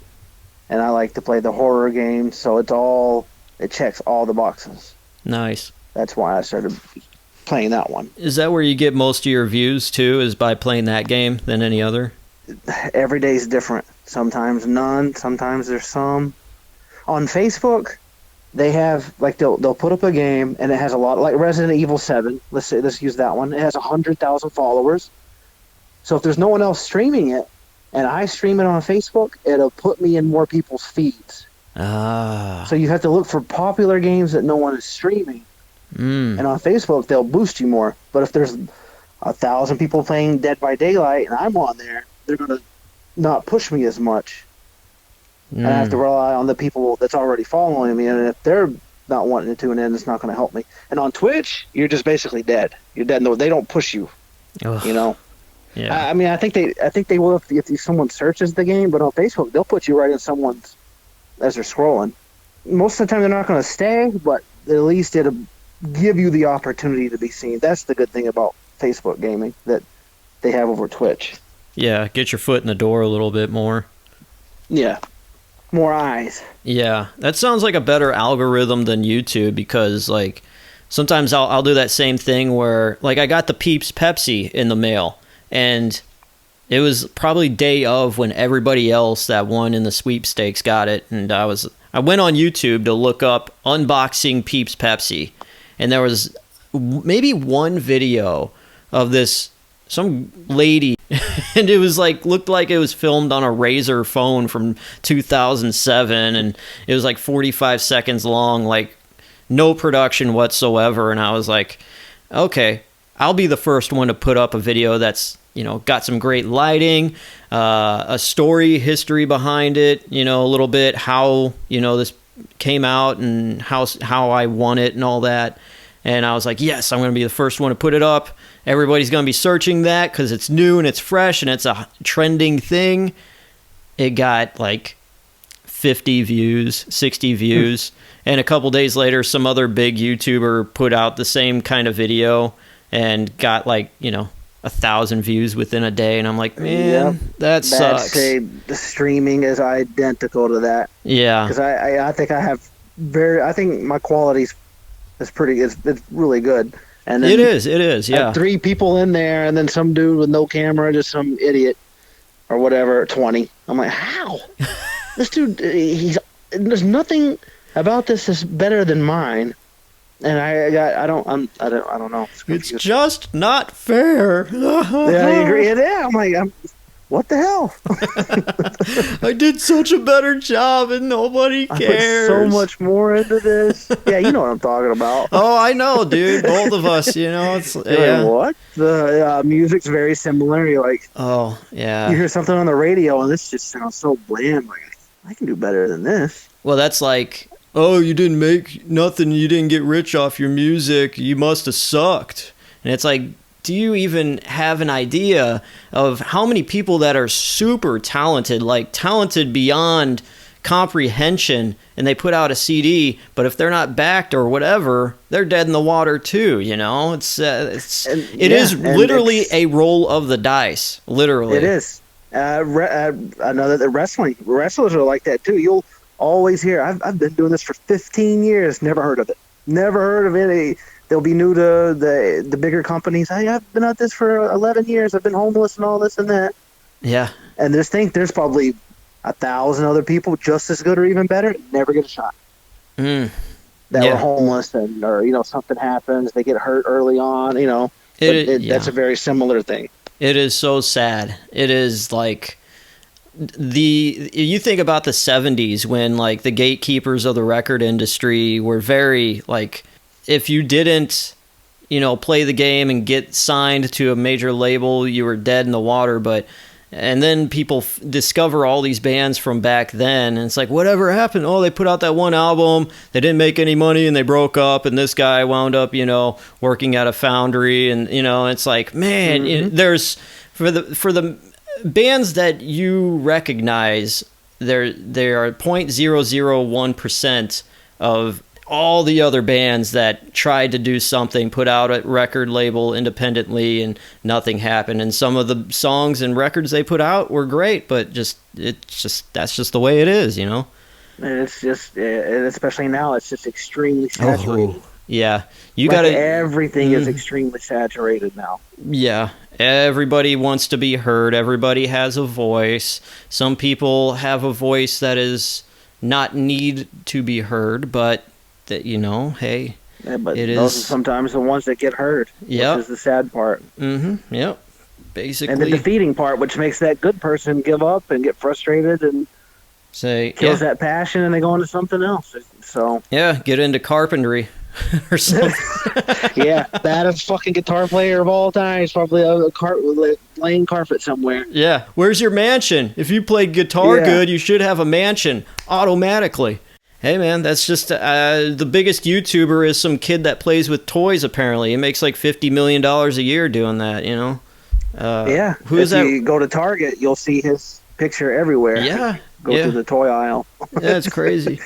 and I like to play the horror game, so it checks all the boxes. Nice. That's why I started playing that one. Is that where you get most of your views too? Is by playing that game than any other? Every day is different. Sometimes none. Sometimes there's some. On Facebook, they have they'll put up a game and it has a lot, like Resident Evil 7. Let's use that one. It has 100,000 followers. So if there's no one else streaming it, and I stream it on Facebook, it'll put me in more people's feeds. Ah. So you have to look for popular games that no one is streaming. And on Facebook, they'll boost you more. But if there's 1,000 people playing Dead by Daylight and I'm on there, they're going to not push me as much. And I have to rely on the people that's already following me. And if they're not wanting to tune in, it's not going to help me. And on Twitch, you're just basically dead. You're dead. No, they don't push you. Ugh. You know. Yeah. I mean, I think they will if someone searches the game, but on Facebook, they'll put you right in someone's as they're scrolling. Most of the time, they're not going to stay, but at least it'll give you the opportunity to be seen. That's the good thing about Facebook gaming that they have over Twitch. Yeah, get your foot in the door a little bit more. Yeah. More eyes. Yeah, that sounds like a better algorithm than YouTube because, like, sometimes I'll do that same thing where, like, I got the Peeps Pepsi in the mail, and it was probably day of when everybody else that won in the sweepstakes got it, and I went on YouTube to look up unboxing Peeps Pepsi, and there was maybe one video of some lady, and it was like, looked like it was filmed on a Razr phone from 2007, and it was like 45 seconds long, like no production whatsoever. And I was like, okay, I'll be the first one to put up a video that's, you know, got some great lighting, a story history behind it, you know, a little bit how, you know, this came out and how I won it and all that. And I was like, yes, I'm going to be the first one to put it up. Everybody's going to be searching that because it's new and it's fresh and it's a trending thing. It got like 50 views, 60 views. And a couple days later, some other big YouTuber put out the same kind of video and got like, you know, 1,000 views within a day. And I'm like, man, that sucks. The streaming is identical to that. Yeah. Because I think I think my quality's it's really good. And then it is, yeah. 3 people in there, and then some dude with no camera, just some idiot or whatever, 20. I'm like, how? This dude, there's nothing about this that's better than mine. And I don't know. It's just not fair. Yeah, I agree. Yeah, I'm like, what the hell? I did such a better job and nobody cares. I put so much more into this. Yeah, you know what I'm talking about. Oh, I know, dude. Both of us, you know. It's like, what? The music's very similar. You're like, oh, yeah. You hear something on the radio and this just sounds so bland. Like, I can do better than this. Well, that's like, oh, you didn't make nothing. You didn't get rich off your music. You must have sucked. And it's like, do you even have an idea of how many people that are super talented, like talented beyond comprehension, and they put out a CD, but if they're not backed or whatever, they're dead in the water too, you know? It is literally a roll of the dice, literally. It is. The wrestlers are like that too. You'll always hear, I've been doing this for 15 years, never heard of it. Never heard of it. They'll be new to the bigger companies. Hey, I've been at this for 11 years. I've been homeless and all this and that. Yeah. And there's probably 1,000 other people just as good or even better, never get a shot. That were homeless or, you know, something happens. They get hurt early on, you know. That's a very similar thing. It is so sad. It is like you think about the 70s when like the gatekeepers of the record industry were very like, if you didn't, you know, play the game and get signed to a major label, you were dead in the water. And then people discover all these bands from back then, and it's like, whatever happened? Oh, they put out that one album, they didn't make any money, and they broke up, and this guy wound up, you know, working at a foundry, and, you know, it's like, man, there's, for the bands that you recognize, they are 0.001% of all the other bands that tried to do something, put out a record label independently, and nothing happened. And some of the songs and records they put out were great, but that's just the way it is, you know? And it's just, especially now, it's just extremely saturated. Oh, yeah. Everything is extremely saturated now. Yeah. Everybody wants to be heard. Everybody has a voice. Some people have a voice that is not need to be heard, but that, you know, hey, but those are sometimes the ones that get heard. Yep. Which is the sad part. Yep. Basically. And the defeating part, which makes that good person give up and get frustrated and kills that passion, and they go into something else. So yeah, get into carpentry. or something. Yeah, baddest fucking guitar player of all time. He's probably laying carpet somewhere. Yeah. Where's your mansion? If you played guitar good, you should have a mansion automatically. Hey, man, that's just the biggest YouTuber is some kid that plays with toys, apparently. He makes like $50 million a year doing that, you know? Yeah. Who is that? If you go to Target, you'll see his picture everywhere. Yeah. Go to the toy aisle. Yeah, it's crazy.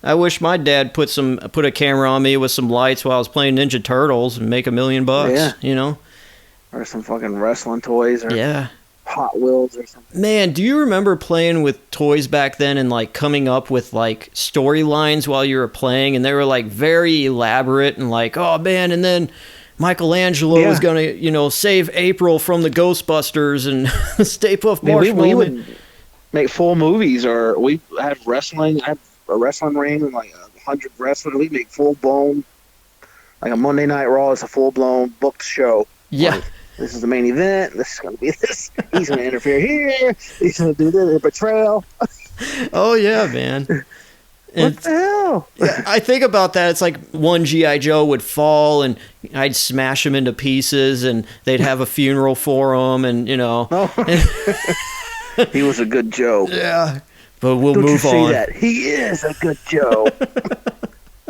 I wish my dad put a camera on me with some lights while I was playing Ninja Turtles and make $1 million, you know? Or some fucking wrestling toys or Hot Wheels or something. Man, do you remember playing with toys back then and like coming up with like storylines while you were playing, and they were like very elaborate and like, oh man, and then Michelangelo was gonna, you know, save April from the Ghostbusters and Stay Puft Marshmallow. We would make full movies, or we had wrestling. I had a wrestling ring and like 100 wrestlers. We make full blown, like a Monday Night Raw. It's a full blown booked show. Yeah. Like, this is the main event. This is going to be this. He's going to interfere here. He's going to do this. Betrayal. Oh, yeah, man. What the hell? I think about that. It's like one G.I. Joe would fall, and I'd smash him into pieces, and they'd have a funeral for him, and, you know. Oh. He was a good Joe. Yeah. But we'll Don't move you on. say that. He is a good Joe.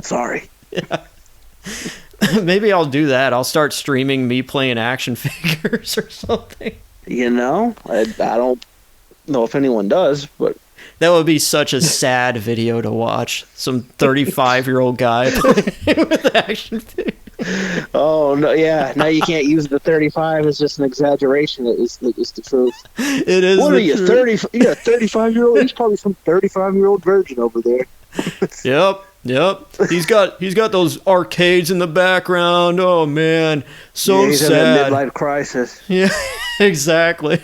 Sorry. Yeah. Maybe I'll do that. I'll start streaming me playing action figures or something. You know, I don't know if anyone does, but that would be such a sad video to watch. Some 35-year-old guy playing with action figures. Oh no! Yeah, now you can't use the 35 as just an exaggeration. It's the truth. It is. What the are you, truth. 30? Yeah, 35-year-old. He's probably some 35-year-old virgin over there. Yep. He's got those arcades in the background. Oh man, so he's sad. Having a midlife crisis. Yeah, exactly.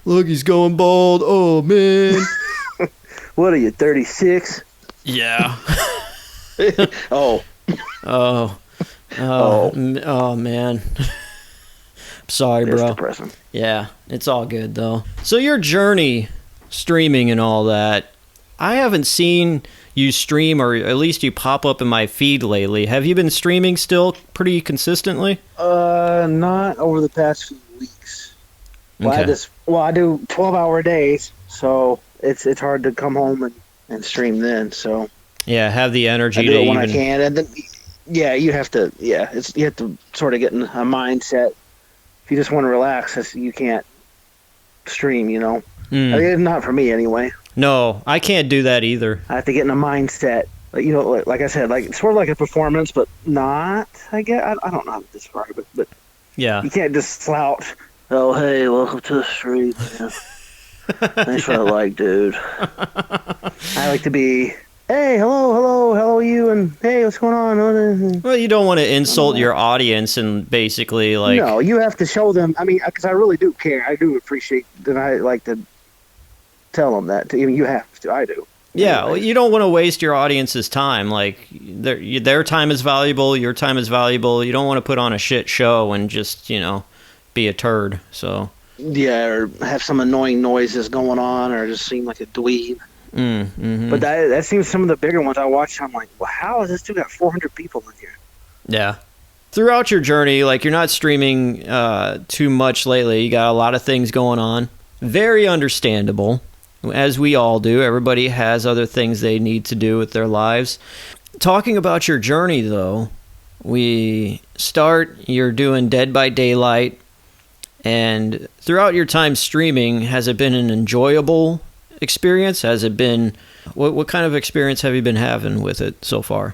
Look, he's going bald. Oh man. What are you, 36? Yeah. Oh. Oh man. Sorry, bro. It's depressing. Yeah, it's all good though. So your journey streaming and all that, I haven't seen you stream, or at least you pop up in my feed lately. Have you been streaming still pretty consistently? Not over the past few weeks. Well, Okay. I do 12-hour days, so it's hard to come home and stream then. So Yeah, have the energy I do to it when I even... can, and then you have to sort of get in a mindset. If you just want to relax, you can't stream. You know, I mean, not for me anyway. No, I can't do that either. I have to get in a mindset. Like, you know, like I said, like sort of like a performance, but not. I guess I don't know how to describe it, but Yeah. you can't just slouch. Oh, hey, welcome to the street. Yeah. Thanks for the like, dude. I like to be, hey, hello, how are you? And hey, what's going on? Well, you don't want to insult your audience and basically like... No, you have to show them. I mean, because I really do care. I do appreciate that. I like to tell them that. I mean, you have to. I do. Yeah, Anyway. well, you don't want to waste your audience's time. Like, their time is valuable, your time is valuable. You don't want to put on a shit show and just, you know, be a turd, so... Yeah, or have some annoying noises going on, or just seem like a dweeb. Mm-hmm. But that seems some of the bigger ones I watched. I'm like, well, how has this dude got 400 people in here? Yeah. Throughout your journey, like, you're not streaming too much lately. You got a lot of things going on. Very understandable, as we all do. Everybody has other things they need to do with their lives. Talking about your journey, though, you're doing Dead by Daylight, and throughout your time streaming, has it been an enjoyable experience? Has it been... What kind of experience have you been having with it so far?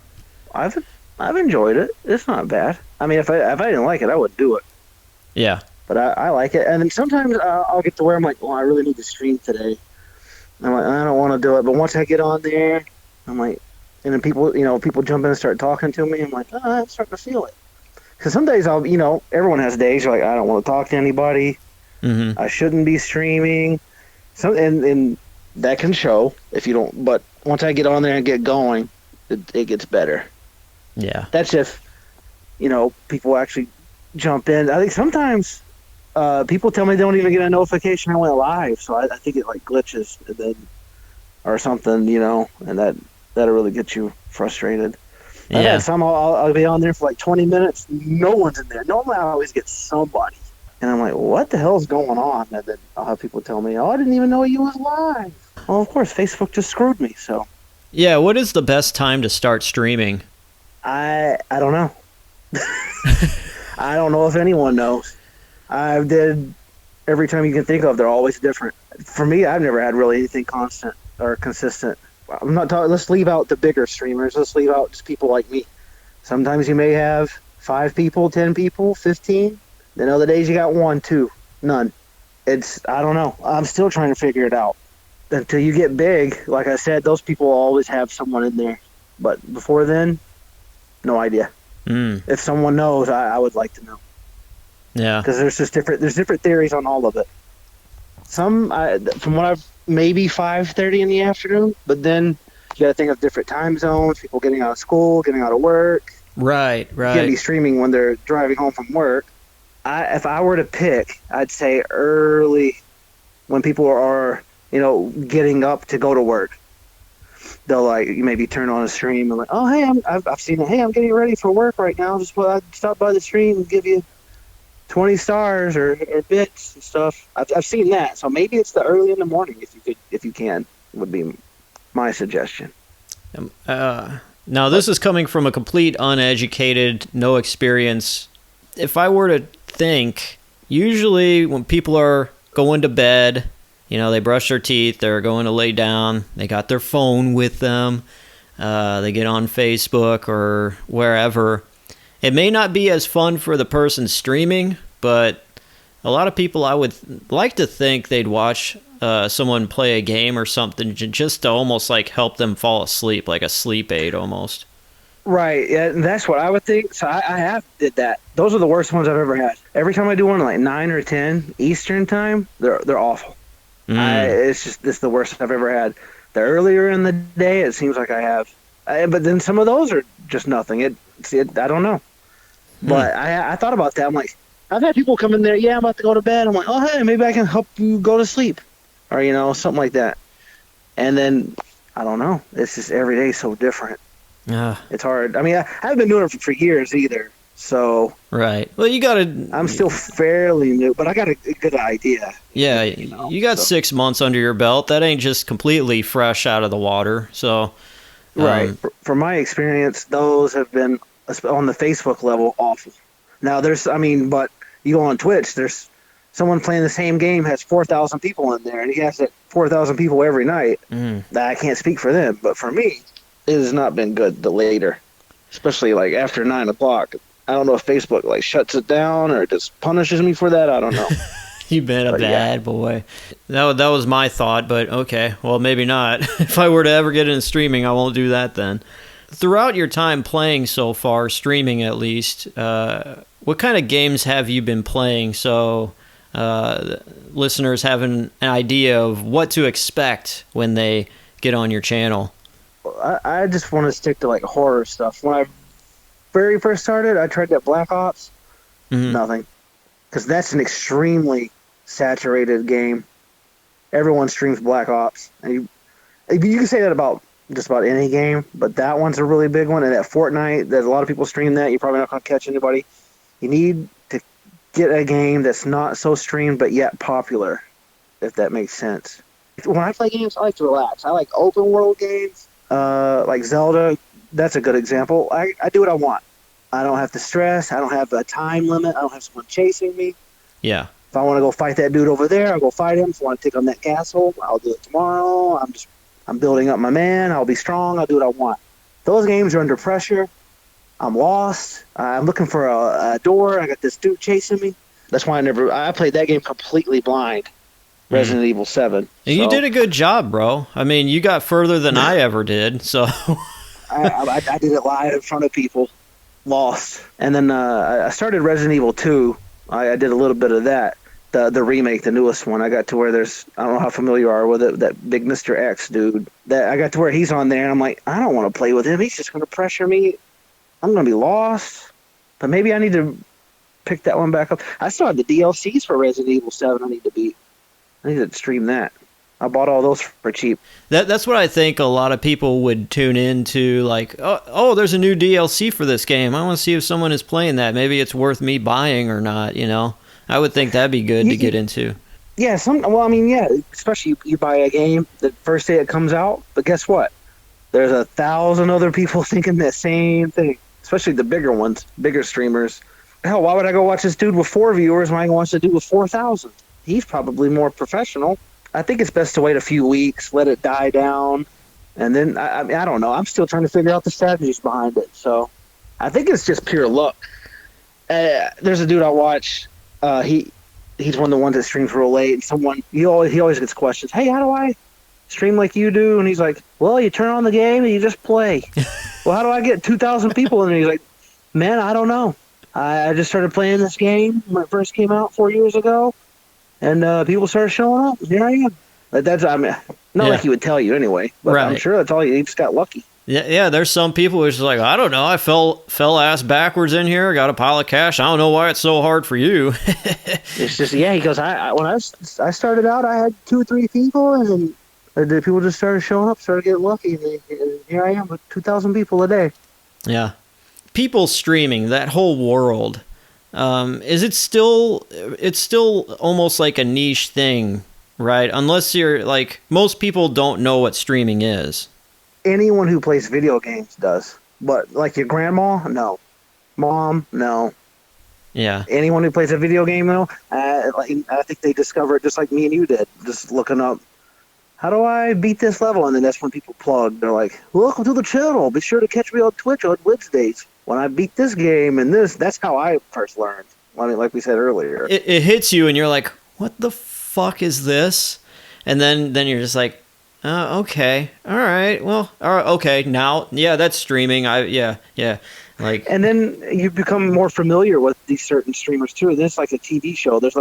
I've enjoyed it. It's not bad. I mean, if I didn't like it, I would do it. Yeah. But I like it. And then sometimes I'll get to where I'm like, well, I really need to stream today. I'm like, I don't want to do it. But once I get on there, I'm like, and then people jump in and start talking to me. I'm like, oh, I'm starting to feel it. Because some days everyone has days you're like, I don't want to talk to anybody. Mm-hmm. I shouldn't be streaming. And that can show if you don't. But once I get on there and get going, it gets better. Yeah. That's if, people actually jump in. I think sometimes people tell me they don't even get a notification I went live. So I think it like glitches or something, and that'll really get you frustrated. I've Yeah. had some, I'll be on there for like 20 minutes. No one's in there. Normally I always get somebody. And I'm like, what the hell is going on? And then I'll have people tell me, oh, I didn't even know you was live. Well, of course, Facebook just screwed me. So Yeah, what is the best time to start streaming? I don't know. I don't know if anyone knows. I've did every time you can think of. They're always different. For me, I've never had really anything constant or consistent. I'm not talking. Let's leave out the bigger streamers. Let's leave out just people like me. Sometimes you may have 5 people, 10 people, 15. Then other days you got 1, 2, none. I don't know. I'm still trying to figure it out. Until you get big, like I said, those people will always have someone in there. But before then, no idea. If someone knows, I would like to know. Yeah. Because there's different theories on all of it. Some, from what I've, maybe 5:30 in the afternoon, but then you got to think of different time zones, people getting out of school, getting out of work. Right. You can't be streaming when they're driving home from work. If I were to pick, I'd say early, when people are, getting up to go to work. They'll like maybe turn on a stream and like, oh hey, I've seen it. Hey, I'm getting ready for work right now. Just I'd stop by the stream and give you 20 stars or bits and stuff. I've seen that. So maybe it's the early in the morning if you can would be my suggestion. Now this is coming from a complete uneducated, no experience. If I were to think, usually when people are going to bed, they brush their teeth, they're going to lay down, they got their phone with them, they get on Facebook or wherever. It may not be as fun for the person streaming, but a lot of people, I would like to think they'd watch someone play a game or something just to almost like help them fall asleep, like a sleep aid almost. Right, yeah, and that's what I would think. So I have did that. Those are the worst ones I've ever had. Every time I do one like 9 or 10 Eastern time, they're awful. It's the worst I've ever had. The earlier in the day, it seems like I have, but then some of those are just nothing. I don't know. But I thought about that. I'm like, I've had people come in there. Yeah, I'm about to go to bed. I'm like, oh hey, maybe I can help you go to sleep, or something like that. And then I don't know. It's just every day so different. It's hard. I mean, I haven't been doing it for years either. So right. Well, I'm still fairly new, but I got a good idea. Yeah, you got 6 months under your belt. That ain't just completely fresh out of the water. So, right. From my experience, those have been on the Facebook level awful. Now but you go on Twitch, there's someone playing the same game has 4,000 people in there, and he has 4,000 people every night. I can't speak for them, but for me, it has not been good the later, especially like after 9 o'clock. I don't know if Facebook like shuts it down or just punishes me for that. I don't know. You've been a bad boy. That was my thought, but okay. Well, maybe not. If I were to ever get into streaming, I won't do that then. Throughout your time playing so far, streaming at least, what kind of games have you been playing so listeners have an idea of what to expect when they get on your channel? I just want to stick to like horror stuff. When I very first started, I tried that Black Ops. Nothing. Because that's an extremely saturated game. Everyone streams Black Ops. And you can say that about just about any game, but that one's a really big one. And at Fortnite, there's a lot of people stream that. You're probably not going to catch anybody. You need to get a game that's not so streamed, but yet popular, if that makes sense. When I play games, I like to relax. I like open world games, like Zelda. That's a good example. I do what I want. I don't have to stress. I don't have a time limit. I don't have someone chasing me. Yeah. If I want to go fight that dude over there, I'll go fight him. If I want to take on that castle, I'll do it tomorrow. I'm building up my man. I'll be strong. I'll do what I want. Those games are under pressure. I'm lost. I'm looking for a door. I got this dude chasing me. That's why I played that game completely blind. Resident Evil 7. You did a good job, bro. I mean, you got further than I ever did, so... I did it live in front of people, lost. And then I started Resident Evil 2. I did a little bit of that, the remake, the newest one. I got to where I don't know how familiar you are with it, that big Mr. X dude. I got to where he's on there, and I'm like, I don't want to play with him. He's just going to pressure me. I'm going to be lost. But maybe I need to pick that one back up. I still have the DLCs for Resident Evil 7 I need to beat. I need to stream that. I bought all those for cheap. That's what I think a lot of people would tune into, like, oh, there's a new DLC for this game. I want to see if someone is playing that. Maybe it's worth me buying or not, you know? I would think that'd be good to get into. Yeah, especially you buy a game the first day it comes out, but guess what? There's 1,000 other people thinking the same thing, especially the bigger ones, bigger streamers. Hell, why would I go watch this dude with 4 viewers when I can watch the dude with 4,000? He's probably more professional. I think it's best to wait a few weeks, let it die down, and then, I mean, I don't know. I'm still trying to figure out the strategies behind it, so I think it's just pure luck. There's a dude I watch, he's one of the ones that streams real late, and he always gets questions, hey, how do I stream like you do? And he's like, well, you turn on the game and you just play. Well, how do I get 2,000 people in there? He's like, man, I don't know. I just started playing this game when it first came out 4 years ago, and people started showing up. And here I am. Like he would tell you anyway, but right. I'm sure that's all he just got lucky. Yeah. There's some people who's like, I don't know. I fell ass backwards in here. Got a pile of cash. I don't know why it's so hard for you. It's just He goes. When I started out, I had 2 or 3 people, and then the people just started showing up, started getting lucky, and here I am with 2,000 people a day. Yeah. People streaming, that whole world, it's still almost like a niche thing, right? Unless you're like, most people don't know what streaming is. Anyone who plays video games does, but like your grandma, no. Mom, no. Yeah. Anyone who plays a video game, though, I think they discover it just like me and you did, just looking up, how do I beat this level? And then that's when people plug. They're like, welcome to the channel. Be sure to catch me on Twitch on Wednesdays when I beat this game and this. That's how I first learned. I mean, like we said earlier. It hits you and you're like, what the fuck is this? And then you're just like, okay. All right. Well, all right, okay. Now, yeah, that's streaming. Yeah. Like, and then you become more familiar with these certain streamers too. This is like a TV show. There's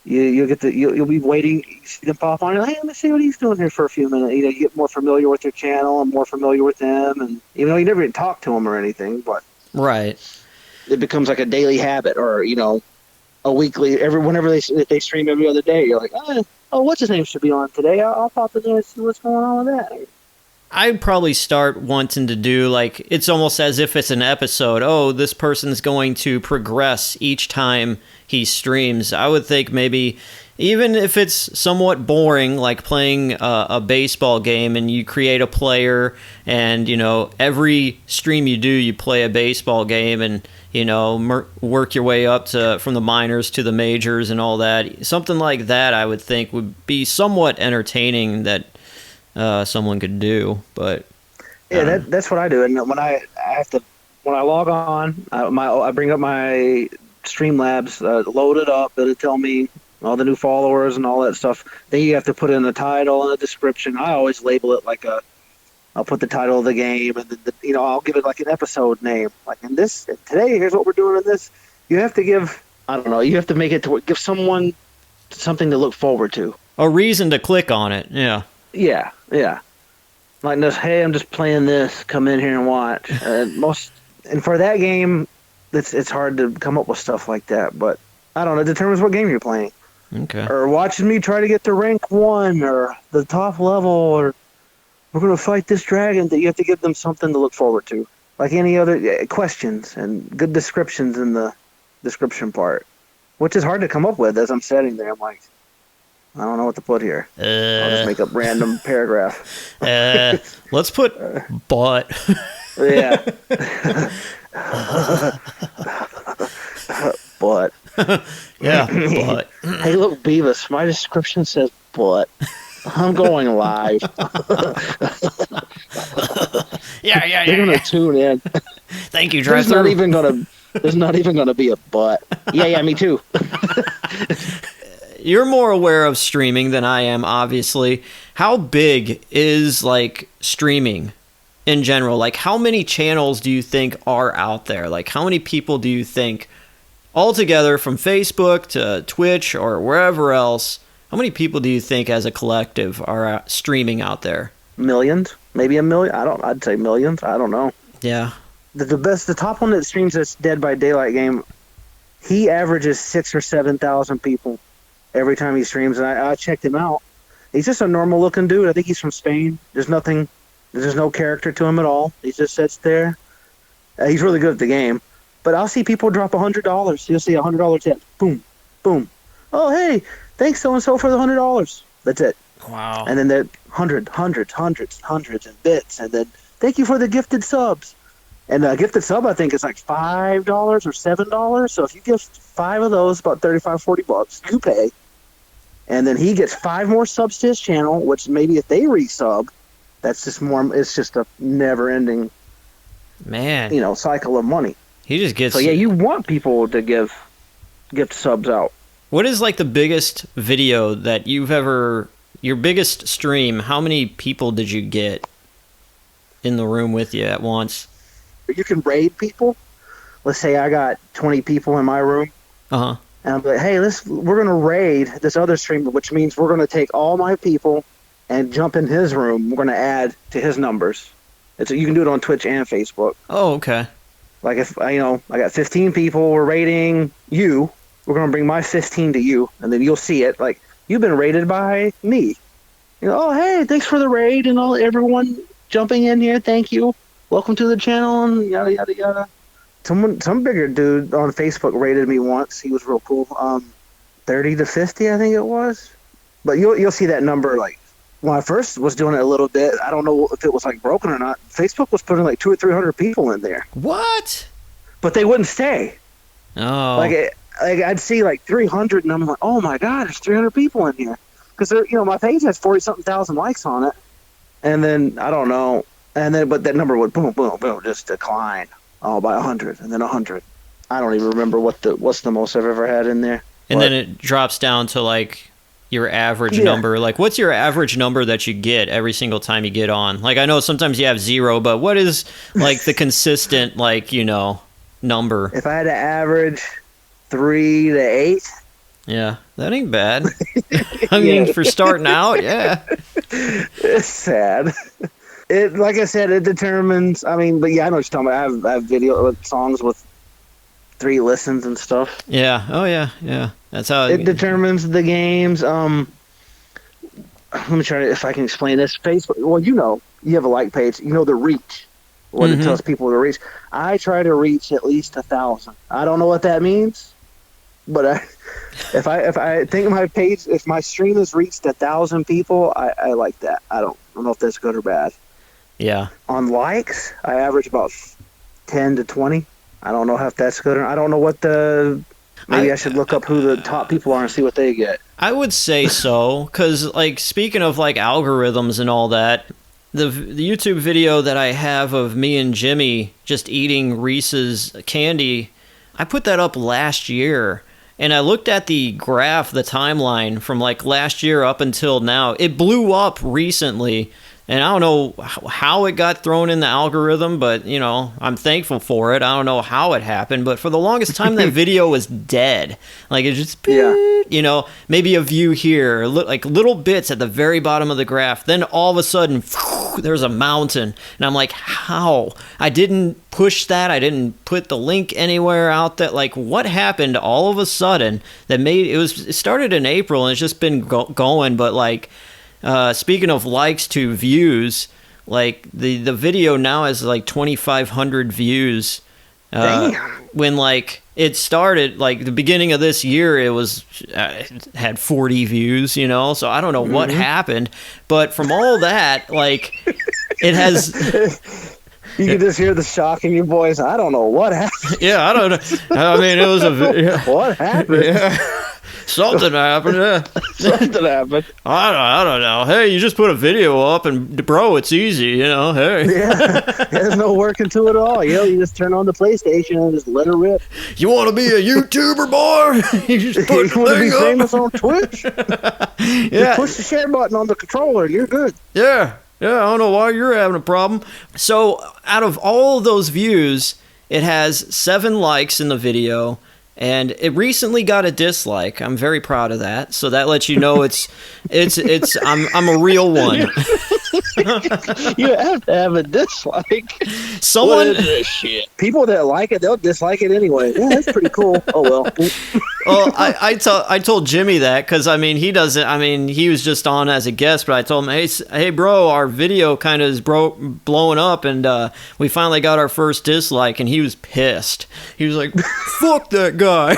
you'll be waiting, you see them pop on, you're like, hey, let me see what he's doing here for a few minutes. You get more familiar with their channel and more familiar with them, and even though you never even talk to them or anything, but right, it becomes like a daily habit, or a weekly. Whenever they stream every other day, you're like, oh, what's his name should be on today? I'll pop in there and see what's going on with that. I'd probably start wanting to do, like, it's almost as if it's an episode. Oh, this person's going to progress each time he streams. I would think maybe, even if it's somewhat boring, like playing a baseball game and you create a player and, every stream you do, you play a baseball game and, work your way up from the minors to the majors and all that. Something like that, I would think, would be somewhat entertaining that someone could do. But yeah, that's what I do. And when I log on, I bring up my Streamlabs, load it up. It'll tell me all the new followers and all that stuff. Then you have to put in the title and the description. I always label it like I'll put the title of the game, and then I'll give it like an episode name. Like today, here's what we're doing in this. You have to give, I don't know, you have to make it to give someone something to look forward to. A reason to click on it. Yeah. Yeah. Like this, hey, I'm just playing this. Come in here and watch. And for that game, it's hard to come up with stuff like that. But I don't know. It determines what game you're playing. Okay. Or watching me try to get to rank 1 or the top level, or we're going to fight this dragon. That you have to give them something to look forward to, like any other questions and good descriptions in the description part, which is hard to come up with as I'm sitting there. I'm like, I don't know what to put here. I'll just make up random paragraph. Let's put butt. Yeah. Butt. Yeah, butt. Hey, look, Beavis, my description says butt. I'm going live. Yeah. They're going to tune in. Thank you, There's not even going to be a butt. Yeah, me too. You're more aware of streaming than I am, obviously. How big is, like, streaming in general? Like, how many channels do you think are out there? Like, how many people do you think, altogether, from Facebook to Twitch or wherever else, how many people do you think as a collective are streaming out there? Millions? Maybe a million? I'd say millions. I don't know. Yeah. The top one that streams this Dead by Daylight game, he averages 6,000 or 7,000 people every time he streams, and I checked him out. He's just a normal looking dude. I think he's from Spain. There's no character to him at all. He just sits there. He's really good at the game. But I'll see people drop $100. You'll see $100 tip. Boom, boom. Oh, hey, thanks so-and-so for the $100. That's it. Wow. And then the hundreds and bits. And then thank you for the gifted subs. And a gifted sub, I think, is like $5 or $7. So if you gift 5 of those, about $35-$40, you pay. And then he gets 5 more subs to his channel, which maybe if they resub, that's just more. It's just a never-ending, cycle of money. He just gets. So yeah, you want people to gift subs out. What is like the biggest video that you've ever? Your biggest stream? How many people did you get in the room with you at once? You can raid people. Let's say I got 20 people in my room. Uh-huh. And I'm like, hey, we're going to raid this other streamer, which means we're going to take all my people and jump in his room. We're going to add to his numbers. You can do it on Twitch and Facebook. Oh, okay. Like if, I got 15 people, we're raiding you. We're going to bring my 15 to you, and then you'll see it. Like, you've been raided by me. Oh, hey, thanks for the raid and everyone jumping in here. Thank you. Welcome to the channel, and yada, yada, yada. Some bigger dude on Facebook rated me once. He was real cool. 30 to 50, I think it was. But you'll see that number, like, when I first was doing it a little bit, I don't know if it was, like, broken or not. Facebook was putting, like, 200 or 300 people in there. What? But they wouldn't stay. Oh. Like, I'd see, like, 300, and I'm like, oh, my God, there's 300 people in here. Because, my page has 40-something thousand likes on it. And then, I don't know. But that number would boom, boom, boom, just decline. Oh, by 100, and then 100. I don't even remember what's the most I've ever had in there. And then it drops down to, like, your average number. Like, what's your average number that you get every single time you get on? Like, I know sometimes you have 0, but what is, like, the consistent, like, number? If I had to average 3 to 8. Yeah, that ain't bad. I mean, for starting out, yeah. It's sad. Like I said, it determines. I mean, but yeah, I know what you're talking about. I have video songs with 3 listens and stuff. Yeah. Oh yeah. That's how it determines the games. Let me try to, if I can explain this. Facebook. Well, you have a like page. The reach. What it tells people to reach. I try to reach at least 1,000. I don't know what that means, but if I think my page, if my stream has reached 1,000 people, I like that. I don't know if that's good or bad. Yeah. On likes, I average about 10 to 20. I don't know if that's good or I don't know what maybe I should look up who the top people are and see what they get. I would say so, because, like, speaking of, like, algorithms and all that, the YouTube video that I have of me and Jimmy just eating Reese's candy, I put that up last year. And I looked at the graph, the timeline from, like, last year up until now. It blew up recently. And I don't know how it got thrown in the algorithm, but, I'm thankful for it. I don't know how it happened, but for the longest time, that video was dead. Like, it just, maybe a view here, like little bits at the very bottom of the graph. Then all of a sudden, there's a mountain. And I'm like, how? I didn't push that. I didn't put the link anywhere out there. Like, what happened all of a sudden that it started in April and it's just been going, but, like, speaking of likes to views, like the video now has like 2,500 views. When, like, it started, like, the beginning of this year, it had 40 views, so I don't know what happened, but from all that, like, it has. You can just hear the shock in your voice. I don't know what happened. Yeah, I don't know. I mean, it was what happened? Yeah. Something happened. Yeah. Something happened. I don't know. Hey, you just put a video up, and bro, it's easy. Hey. Yeah, there's no work into it all. You just turn on the PlayStation and just let it rip. You want to be a YouTuber, boy? You just put you want to be famous on Twitch? Yeah. Just push the share button on the controller. You're good. Yeah. I don't know why you're having a problem. So, out of all of those views, it has 7 likes in the video. And it recently got a dislike. I'm very proud of that. So that lets you know I'm a real one. You have to have a dislike. Someone, What is this shit? People that like it, they'll dislike it anyway. Yeah, that's pretty cool. Oh well. well, I told Jimmy that because I mean he doesn't. I mean he was just on as a guest, but I told him, hey bro, our video kind of is blowing up, and we finally got our first dislike, and he was pissed. He was like, "Fuck that guy."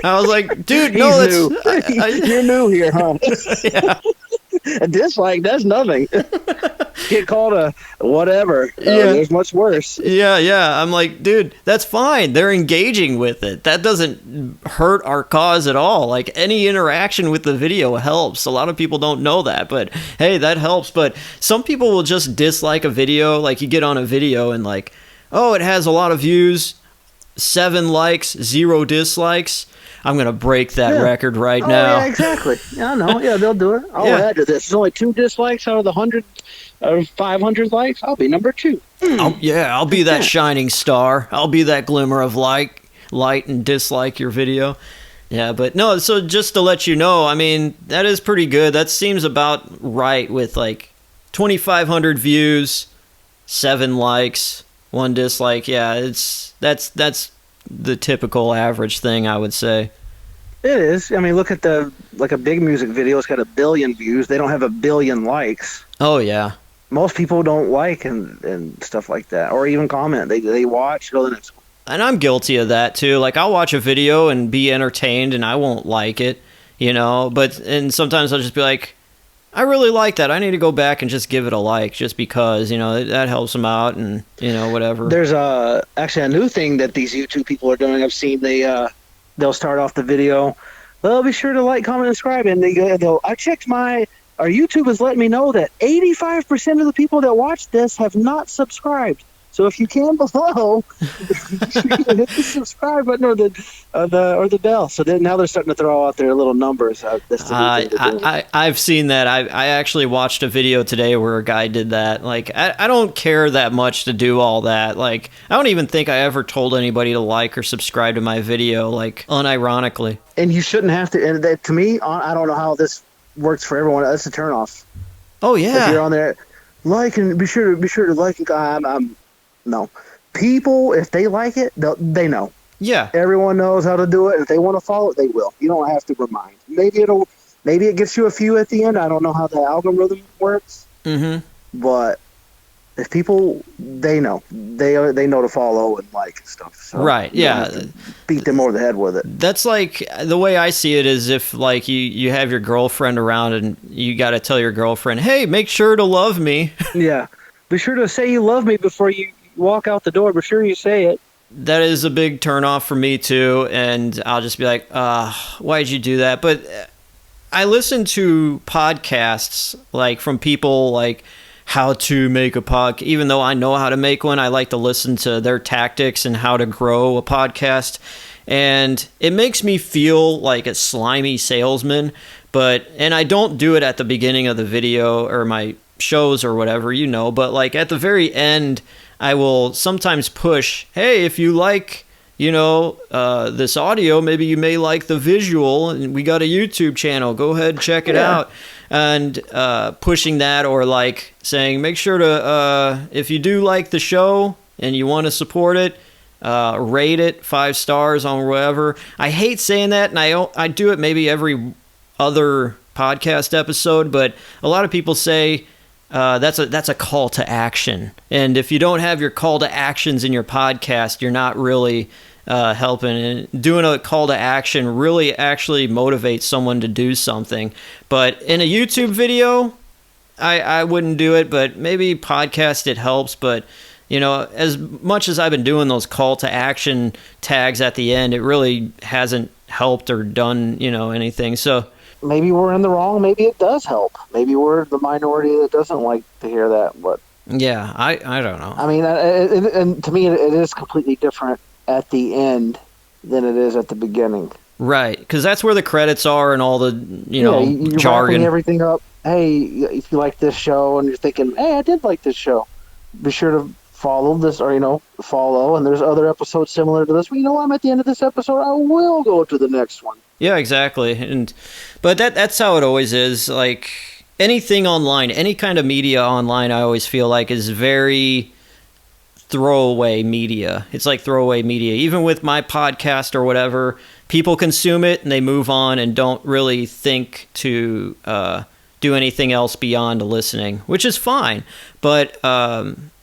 I was like, "Dude, no, that's You're new here, huh?" yeah. A dislike, that's nothing. Get called a whatever. Yeah. There's much worse. Yeah. I'm like, dude, that's fine. They're engaging with it. That doesn't hurt our cause at all. Like, any interaction with the video helps. A lot of people don't know that, but hey, that helps. But some people will just dislike a video. Like, you get on a video and like, oh, it has a lot of views, 7 likes, 0 dislikes. I'm going to break that record right now. Yeah, exactly. Yeah, I know. Yeah, they'll do it. I'll add to this. There's only 2 dislikes out of the 100 or 500 likes. I'll be number 2. I'll be that shining star. I'll be that glimmer of light and dislike your video. Yeah, but no, so just to let you know, I mean, that is pretty good. That seems about right with like 2,500 views, 7 likes, 1 dislike. Yeah, that's the typical average thing, I would say. It is. I mean, look at a big music video. It's got 1 billion views. They don't have 1 billion likes. Oh yeah. Most people don't like and stuff like that, or even comment. They watch, go to the next one. And I'm guilty of that too. Like, I'll watch a video and be entertained, and I won't like it, and sometimes I'll just be like, I really like that. I need to go back and just give it a like, just because, that helps them out, and, whatever. There's actually a new thing that these YouTube people are doing. I've seen they'll start off the video. Well, be sure to like, comment, and subscribe. And I checked our YouTube has let me know that 85% of the people that watch this have not subscribed. So if you can below, hit the subscribe button or the bell. So now they're starting to throw out their little numbers. I've seen that. I actually watched a video today where a guy did that. Like, I don't care that much to do all that. Like, I don't even think I ever told anybody to like or subscribe to my video, like, unironically. And you shouldn't have to. And to me, I don't know how this works for everyone. That's a turnoff. Oh yeah. If you're on there, like, and be sure to like and no. People, if they like it, they know. Yeah. Everyone knows how to do it. If they want to follow it, they will. You don't have to remind. Maybe it gets you a few at the end. I don't know how the algorithm works. Mm-hmm. But if people, they know. They know to follow and like and stuff. So right, yeah. Beat them over the head with it. That's like, the way I see it is, if like you have your girlfriend around and you got to tell your girlfriend, hey, make sure to love me. Yeah. Be sure to say you love me before you walk out the door. Be sure you say it. That is a big turnoff for me too, and I'll just be like, why'd you do that? But I listen to podcasts like from people like how to make a podcast. Even though I know how to make one, I like to listen to their tactics and how to grow a podcast. And it makes me feel like a slimy salesman, and I don't do it at the beginning of the video or my shows or whatever, but like at the very end, I will sometimes push, hey, if you like, this audio, maybe you may like the visual, and we got a YouTube channel, go ahead and check it out. And pushing that, or like saying, make sure to, if you do like the show and you want to support it, rate it 5 stars on whatever. I hate saying that, and I do it maybe every other podcast episode, but a lot of people say, that's a call to action. And if you don't have your call to actions in your podcast, you're not really helping. And doing a call to action really actually motivates someone to do something. But in a YouTube video, I wouldn't do it, but maybe podcast it helps. But as much as I've been doing those call to action tags at the end, it really hasn't helped or done anything. So maybe we're in the wrong. Maybe it does help. Maybe we're the minority that doesn't like to hear that. But yeah, I don't know. I mean, and to me, it is completely different at the end than it is at the beginning. Right, because that's where the credits are and all the you're jargon. Wrapping everything up. Hey, if you like this show and you're thinking, hey, I did like this show, be sure to follow this, or follow. And there's other episodes similar to this. Well, I'm at the end of this episode. I will go to the next one. Yeah, exactly. But that's how it always is. Like, anything online, any kind of media online, I always feel like is very throwaway media. It's like throwaway media. Even with my podcast or whatever, people consume it and they move on and don't really think to do anything else beyond listening, which is fine. But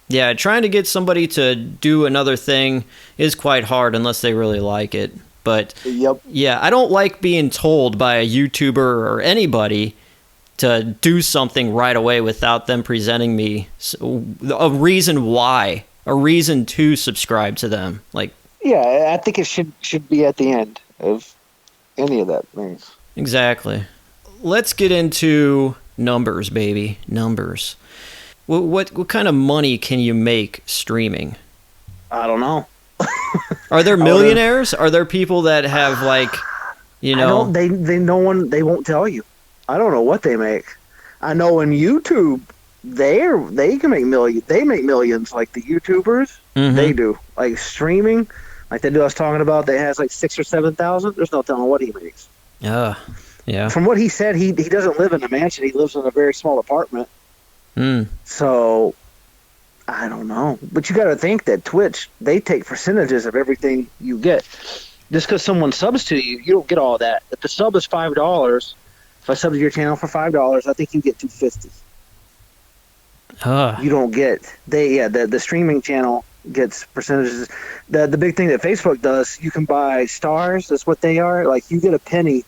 yeah, trying to get somebody to do another thing is quite hard unless they really like it. But Yep. yeah, I don't like being told by a YouTuber or anybody to do something right away without them presenting me a reason why, a reason to subscribe to them. Like, Yeah, I think it should be at the end of any of that things. exactly. Let's get into numbers, baby. Numbers. What kind of money can you make streaming? I don't know. Are there millionaires? Are there people that have like, you know? They won't tell you. I don't know what they make. I know in YouTube they can make millions. They make millions like the YouTubers. Mhm. They do. Like streaming, like the dude I was talking about that has like 6,000 or 7,000. There's no telling what he makes. Yeah. From what he said, he doesn't live in a mansion. He lives in a very small apartment. Mm. So I don't know. But you got to think that Twitch, they take percentages of everything you get. Just because someone subs to you, you don't get all that. If the sub is $5, if I sub to your channel for $5, I think you get $2.50. You don't get the streaming channel gets percentages. The big thing that Facebook does, you can buy stars. That's what they are. Like you get a penny.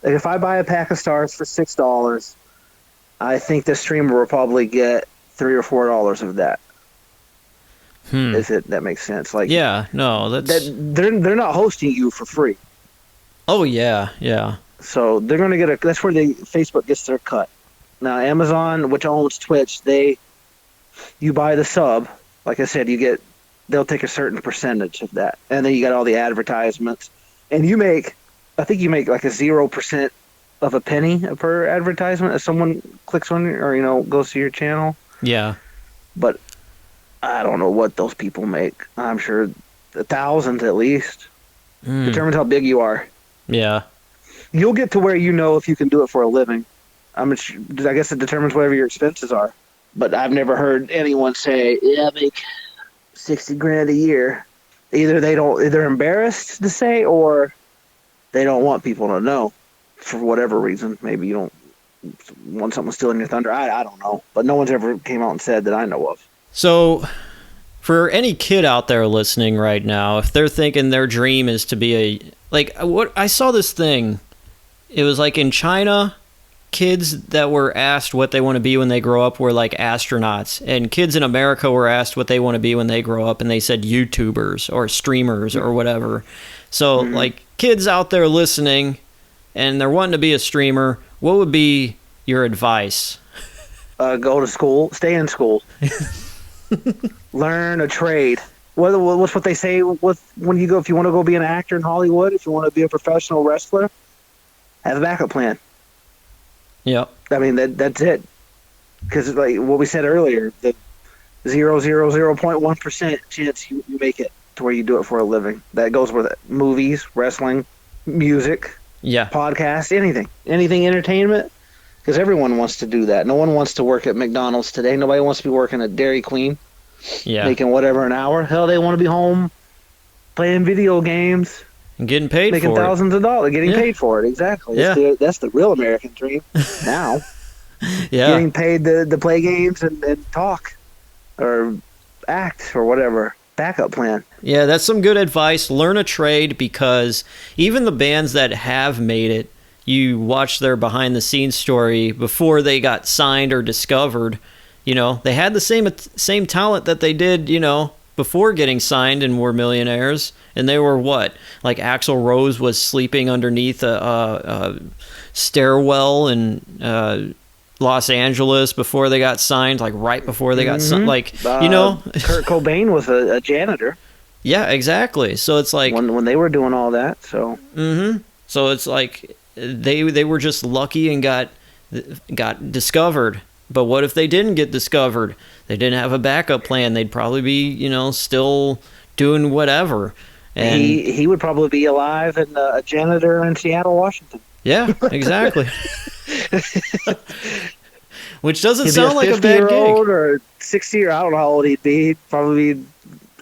Like if I buy a pack of stars for $6, I think the streamer will probably get $3 or $4 of that. That makes sense? Like yeah, no, that's they're not hosting you for free. Oh yeah. So they're going to get that's where Facebook gets their cut. Now Amazon, which owns Twitch, you buy the sub. Like I said, they'll take a certain percentage of that, and then you got all the advertisements, and I think you make like a 0% of a penny per advertisement if someone clicks on or goes to your channel. Yeah. But I don't know what those people make. I'm sure thousands at least. Determines how big you are. Yeah. You'll get to where if you can do it for a living. I guess it determines whatever your expenses are. But I've never heard anyone say, "Yeah, I make $60,000 a year." Either they're embarrassed to say, or they don't want people to know for whatever reason. Maybe you don't want someone stealing your thunder. I don't know. But no one's ever came out and said that I know of. So, for any kid out there listening right now, if they're thinking their dream is to be I saw this thing. It was like in China, kids that were asked what they want to be when they grow up were like astronauts, and kids in America were asked what they want to be when they grow up, and they said YouTubers or streamers or whatever. So, like, kids out there listening, and they're wanting to be a streamer, what would be your advice? Go to school. Stay in school. Learn a trade. What's what they say when you go? If you want to go be an actor in Hollywood, if you want to be a professional wrestler, have a backup plan. Yep. I mean that's it. Because like what we said earlier, the 0.1% chance you make it to where you do it for a living. That goes with it. Movies, wrestling, music, podcasts, anything entertainment. Because everyone wants to do that. No one wants to work at McDonald's today. Nobody wants to be working at Dairy Queen, making whatever an hour. Hell, they want to be home playing video games and getting paid making for thousands of dollars, getting paid for it. Exactly. Yeah. That's the real American dream now. Yeah. Getting paid to play games and talk or act or whatever. Backup plan. Yeah, that's some good advice. Learn a trade, because even the bands that have made it, you watch their behind-the-scenes story before they got signed or discovered. They had the same talent that they did, before getting signed and were millionaires. And they were what? Like Axl Rose was sleeping underneath a stairwell in Los Angeles before they got signed, like right before they got signed. Like, Kurt Cobain was a janitor. Yeah, exactly. So it's like when they were doing all that. So. So it's like they were just lucky and got discovered. But what if they didn't get discovered? They didn't have a backup plan. They'd probably be, still doing whatever. And he would probably be alive and a janitor in Seattle, Washington. Yeah, exactly. which doesn't He'd sound be like a 50 bad year gig. old or 60 or I don't know how old he'd be. He'd probably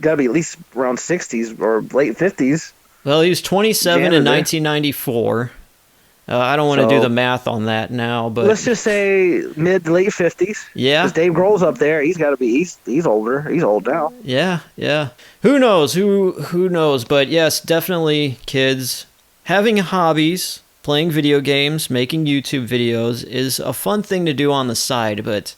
got to be at least around 60s or late 50s. Well, he was 27 in Janitor. 1994. I don't want to do So- the math on that now, but Let's just say mid to late 50s. yeah, Because Dave Grohl's up there. He's got to be. He's older. He's old now. yeah. Who knows? Who knows? But yes, definitely kids having hobbies, playing video games, making YouTube videos is a fun thing to do on the side, but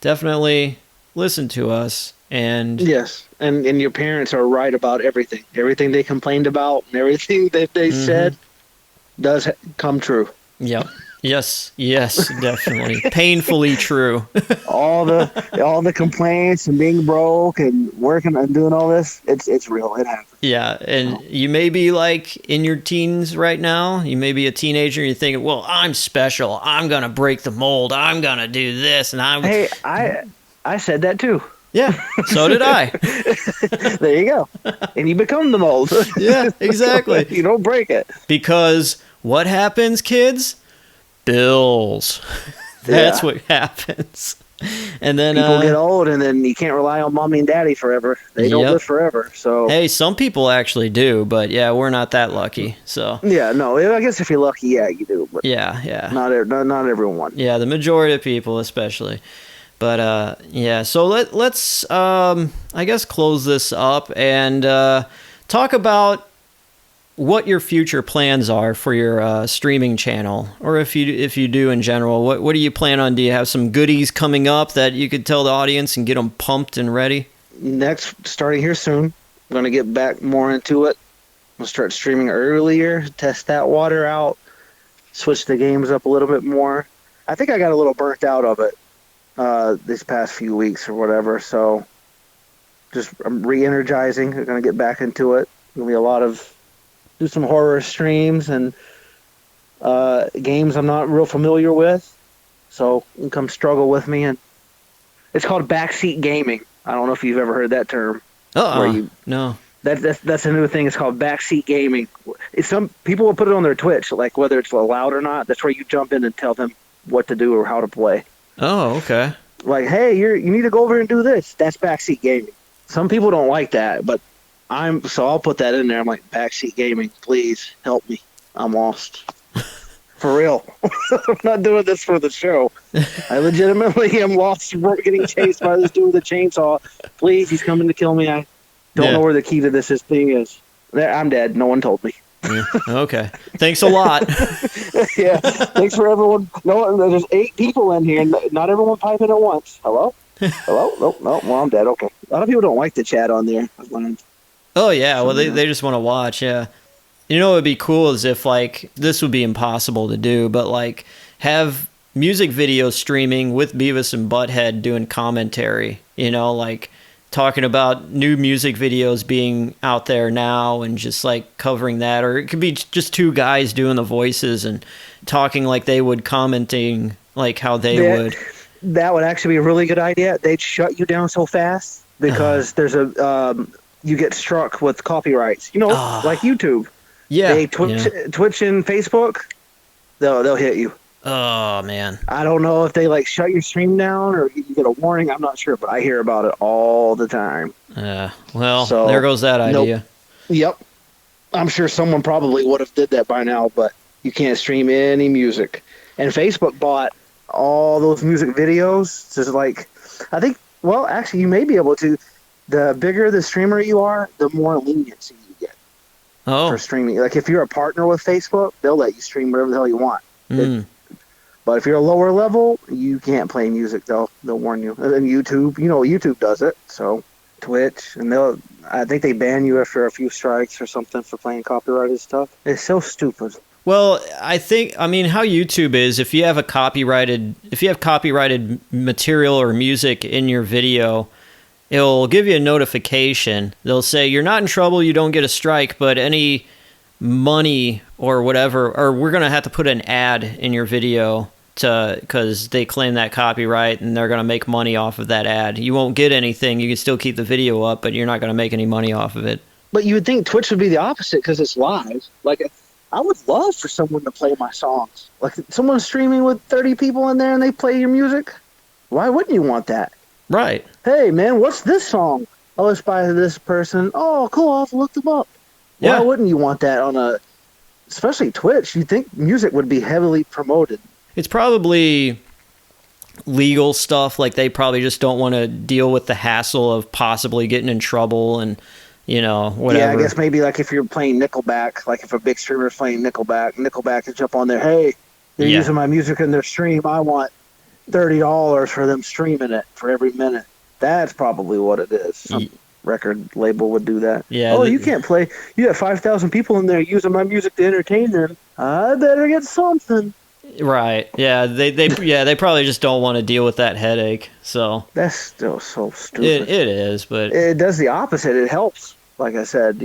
definitely listen to us and Yes, and your parents are right about everything. Everything they complained about and everything that they said does come true. yep. Yes, definitely. Painfully true. All the complaints and being broke and working and doing all this, it's real. It happens. Yeah, and you may be like in your teens right now. You may be a teenager and you're thinking, well, I'm special. I'm going to break the mold. I'm going to do this. And I'm. Hey, I said that too. Yeah, so did I. There you go. And you become the mold. Yeah, exactly. You don't break it. Because what happens, kids? Bills. That's what happens. And then People get old, and then you can't rely on mommy and daddy forever. They don't live forever. So hey, some people actually do, but yeah, we're not that lucky. So yeah, no, I guess if you're lucky, yeah, you do. But yeah. not everyone. Yeah, the majority of people, especially. But yeah, so let's I guess close this up and talk about what your future plans are for your streaming channel, or if you do in general. What do you plan on? Do you have some goodies coming up that you could tell the audience and get them pumped and ready? Next, starting here soon, I'm going to get back more into it. We'll start streaming earlier, test that water out, switch the games up a little bit more. I think I got a little burnt out of it these past few weeks or whatever, so I'm re-energizing. I'm going to get back into it. There'll be a lot of do some horror streams and games I'm not real familiar with, so you can come struggle with me. And it's called backseat gaming. I don't know if you've ever heard that term. No. That's a new thing. It's called backseat gaming. Some people will put it on their Twitch, like whether it's allowed or not. That's where you jump in and tell them what to do or how to play. Oh, okay. Like, hey, you need to go over and do this. That's backseat gaming. Some people don't like that, but so I'll put that in there. I'm like, backseat gaming, please help me. I'm lost. For real. I'm not doing this for the show. I legitimately am lost getting chased by this dude with a chainsaw. Please, he's coming to kill me. I don't know where the key to this thing is. I'm dead. No one told me. Yeah. Okay. Thanks a lot. Yeah. Thanks for everyone. No, there's 8 people in here. Not everyone piping at once. Hello? Hello? No. Well, I'm dead. Okay. A lot of people don't like to chat on there. Oh, yeah. Well, they just want to watch, yeah. You know what would be cool is if, like, this would be impossible to do, but, like, have music videos streaming with Beavis and Butthead doing commentary, you know, like talking about new music videos being out there now and just, like, covering that. Or it could be just 2 guys doing the voices and talking like they would, commenting like how they would. That would actually be a really good idea. They'd shut you down so fast because there's you get struck with copyrights. You know, like YouTube. Yeah. Twitch and Facebook, they'll hit you. Oh, man. I don't know if they, like, shut your stream down or you get a warning. I'm not sure, but I hear about it all the time. Well, so, there goes that idea. Nope. Yep. I'm sure someone probably would have did that by now, but you can't stream any music. And Facebook bought all those music videos. Just like, I think, well, actually, you may be able to. The bigger the streamer you are, the more leniency you get for streaming. Like, if you're a partner with Facebook, they'll let you stream whatever the hell you want. But if you're a lower level, you can't play music. They'll warn you. And then YouTube, YouTube does it. So Twitch, and I think they ban you after a few strikes or something for playing copyrighted stuff. It's so stupid. Well, how YouTube is, if you have copyrighted material or music in your video, it'll give you a notification. They'll say you're not in trouble, you don't get a strike, but any money or whatever, or we're going to have to put an ad in your video because they claim that copyright and they're going to make money off of that ad. You won't get anything. You can still keep the video up, but you're not going to make any money off of it. But you would think Twitch would be the opposite because it's live. Like, I would love for someone to play my songs. Like, someone streaming with 30 people in there and they play your music. Why wouldn't you want that? Right. Hey, man, what's this song? Oh, it's by this person. Oh, cool. I'll have to look them up. Why Yeah. wouldn't you want that especially Twitch? You think music would be heavily promoted. It's probably legal stuff. Like, they probably just don't want to deal with the hassle of possibly getting in trouble and, whatever. Yeah, I guess maybe like if you're playing Nickelback, like if a big streamer is playing Nickelback can jump on there. Hey, they're using my music in their stream. I want $30 for them streaming it for every minute. That's probably what it is. Some record label would do that. Yeah. Oh, you can't play. You have 5,000 people in there using my music to entertain them. I better get something. Right. Yeah. They probably just don't want to deal with that headache. So That's still so stupid. it is, but It does the opposite. It helps. Like I said,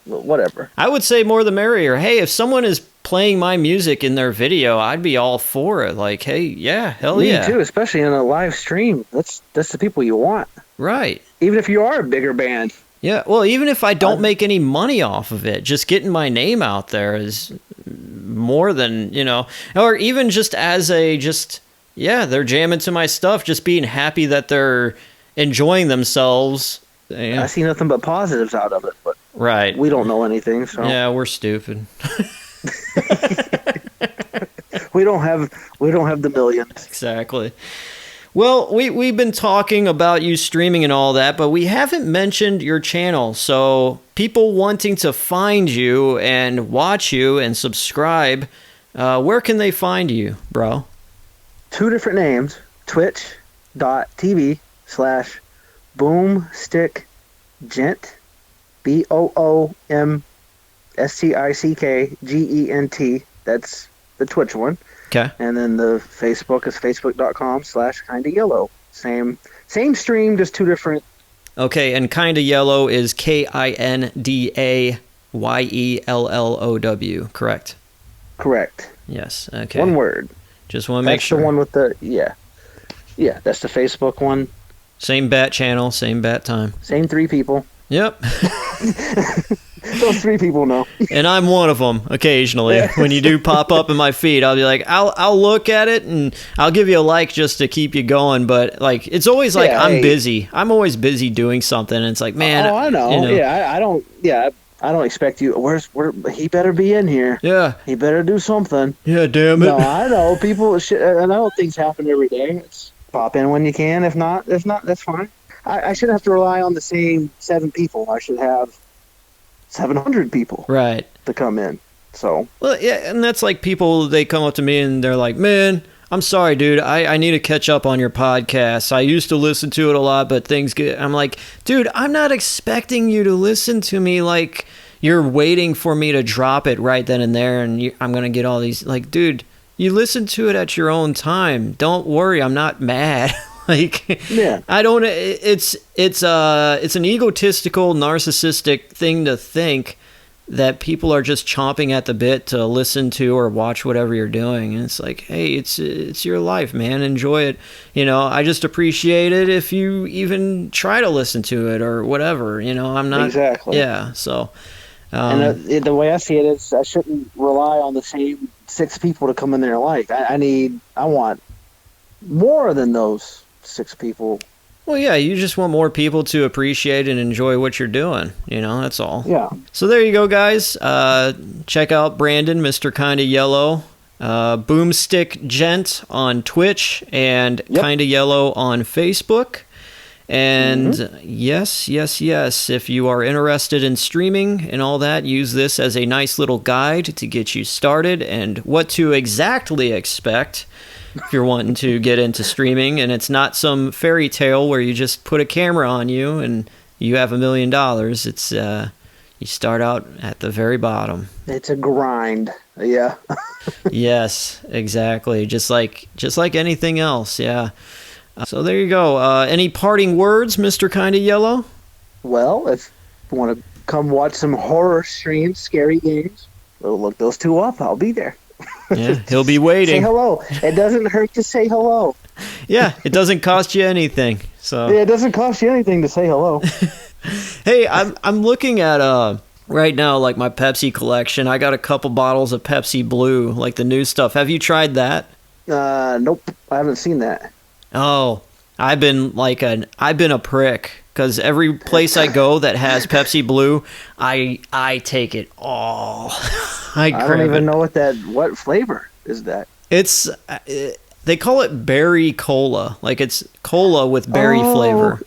whatever. I would say more the merrier. Hey, if someone is playing my music in their video, I'd be all for it. Like, hey, yeah, hell Me yeah. too, especially in a live stream. That's the people you want. Right. Even if you are a bigger band. Yeah, well, even if I don't make any money off of it, just getting my name out there is more than, or even just as they're jamming to my stuff, just being happy that they're enjoying themselves. I see nothing but positives out of it, but right. we don't know anything, so Yeah, we're stupid. we don't have the millions. Exactly. Well, we've been talking about you streaming and all that, but we haven't mentioned your channel. So people wanting to find you and watch you and subscribe, where can they find you, bro? 2 different names, twitch.tv/Boomstickgent, BOOMSTICKGENT. That's the Twitch one. Okay. And then the Facebook is facebook.com/kindayellow. Same stream, just 2 different. Okay, and Kinda Yellow is KINDAYELLOW, correct? Correct. Yes, okay. One word. Just want to make sure. That's the one with the, yeah, that's the Facebook one. Same bat channel, same bat time. Same 3 people. Yep. Those 3 people know. And I'm one of them occasionally. When you do pop up in my feed, I'll be like, I'll look at it and I'll give you a like just to keep you going. But like, it's always like I'm busy. I'm always busy doing something. And it's like, man. Oh, I know. Yeah, I don't. Yeah, I don't expect you. He better be in here. Yeah. He better do something. Yeah, damn it. No, I know people. I know things happen every day. It's pop in when you can. If not, that's fine. I shouldn't have to rely on the same 7 people. I should have 700 people right to come in. So well, yeah, and that's like people, they come up to me and they're like, man, I'm sorry, dude, I need to catch up on your podcast. I used to listen to it a lot, but things get. I'm like, dude, I'm not expecting you to listen to me like you're waiting for me to drop it right then and there, and I'm gonna get all these. Like, dude, you listen to it at your own time. Don't worry, I'm not mad. Like, yeah, I don't. It's an egotistical, narcissistic thing to think that people are just chomping at the bit to listen to or watch whatever you're doing. And it's like, hey, it's your life, man. Enjoy it. I just appreciate it if you even try to listen to it or whatever. I'm not exactly. Yeah. So, and the way I see it is, I shouldn't rely on the same 6 people to come in there. Like, I want more than those 6 people. Well, yeah, you just want more people to appreciate and enjoy what you're doing. That's all. Yeah. So there you go, guys. Check out Brandon, Mr. Kinda Yellow, Boomstickgent on Twitch, and Kinda Yellow on Facebook. And yes, if you are interested in streaming and all that, use this as a nice little guide to get you started and what to exactly expect if you're wanting to get into streaming. And it's not some fairy tale where you just put a camera on you and you have $1 million. It's you start out at the very bottom. It's a grind. Yeah. Yes, exactly. Just like anything else. Yeah. So there you go. Any parting words, Mr. Kinda Yellow? Well, if you want to come watch some horror streams, scary games, we'll look those 2 up. I'll be there. Yeah, he'll be waiting. Say hello. It doesn't hurt to say hello. Yeah, it doesn't cost you anything. So yeah, it doesn't cost you anything to say hello. Hey, I'm looking at right now, like, my Pepsi collection. I got a couple bottles of Pepsi Blue, like the new stuff. Have you tried that? Nope, I haven't seen that. Oh, I've been a prick because every place I go that has Pepsi Blue, I take it all. I don't even know what flavor is that. It's they call it berry cola. Like it's cola with berry flavor.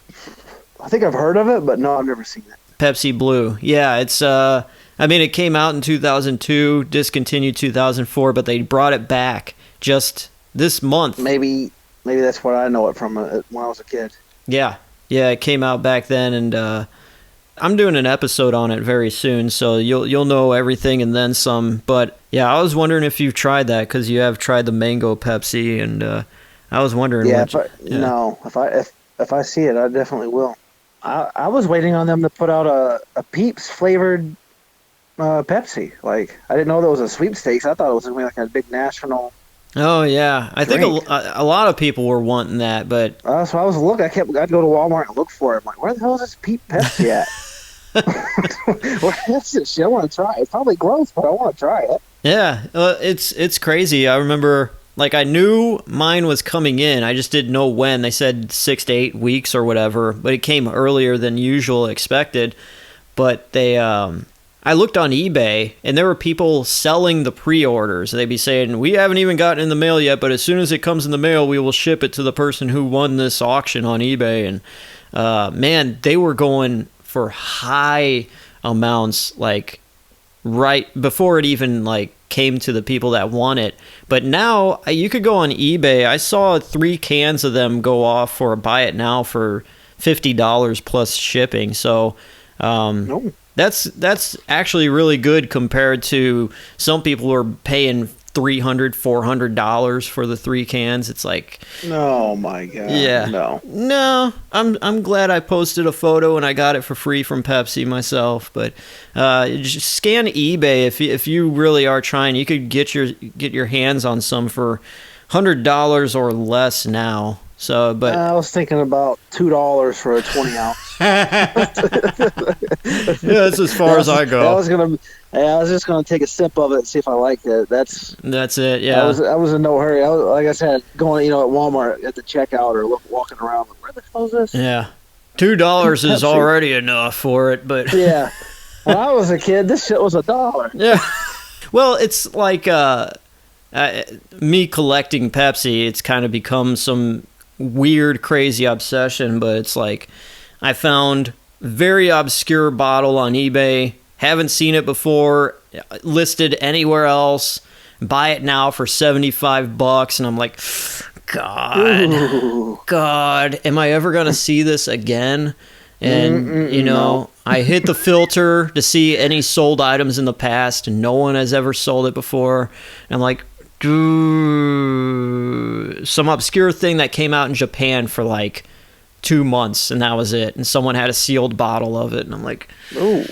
I think I've heard of it, but no, I've never seen it. Pepsi Blue. Yeah, it's I mean, it came out in 2002, discontinued 2004, but they brought it back just this month. Maybe that's what I know it from when I was a kid. Yeah, it came out back then, and I'm doing an episode on it very soon, so you'll know everything and then some. But yeah, I was wondering if you've tried that because you have tried the mango Pepsi, and I was wondering. Yeah, no, if I see it, I definitely will. I was waiting on them to put out a Peeps flavored Pepsi. Like, I didn't know there was a sweepstakes. I thought it was going to be like a big national. Oh yeah, I think a lot of people were wanting that, but so I was looking. I'd go to Walmart and look for it. I'm like, where the hell is this Peep Pepsi at? What's this shit? I want to try it. It's probably gross, but I want to try it. Yeah, it's crazy. I remember, like, I knew mine was coming in. I just didn't know when. They said 6 to 8 weeks or whatever, but it came earlier than usual expected. But they, I looked on eBay, and there were people selling the pre-orders. They'd be saying, we haven't even gotten in the mail yet, but as soon as it comes in the mail, we will ship it to the person who won this auction on eBay. And man, they were going for high amounts, like right before it even like came to the people that want it. But now you could go on eBay. I saw 3 cans of them go off for buy it now for $50 plus shipping. So that's actually really good compared to some people who are paying $300-$400 for the 3 cans. It's like, oh my god, yeah, no. I'm glad I posted a photo and I got it for free from Pepsi myself. But just scan eBay if you really are trying. You could get your hands on some for $100 or less now. So, but I was thinking about $2 for a 20 ounce. Yeah, that's as far as I go. I was just gonna take a sip of it and see if I liked it. That's it. Yeah, I was in no hurry. I was, like I said, going at Walmart at the checkout or walking around. Where the hell is this? Yeah, $2 is already enough for it. But yeah, when I was a kid, this shit was $1. Yeah. Well, it's like me collecting Pepsi. It's kind of become some weird, crazy obsession. But it's like I found very obscure bottle on eBay. Haven't seen it before, listed anywhere else. Buy it now for $75, and I'm like, God, am I ever gonna see this again? And no. I hit the filter to see any sold items in the past, and no one has ever sold it before. And I'm like, some obscure thing that came out in Japan for like 2 months, and that was it. And someone had a sealed bottle of it, and I'm like, ooh.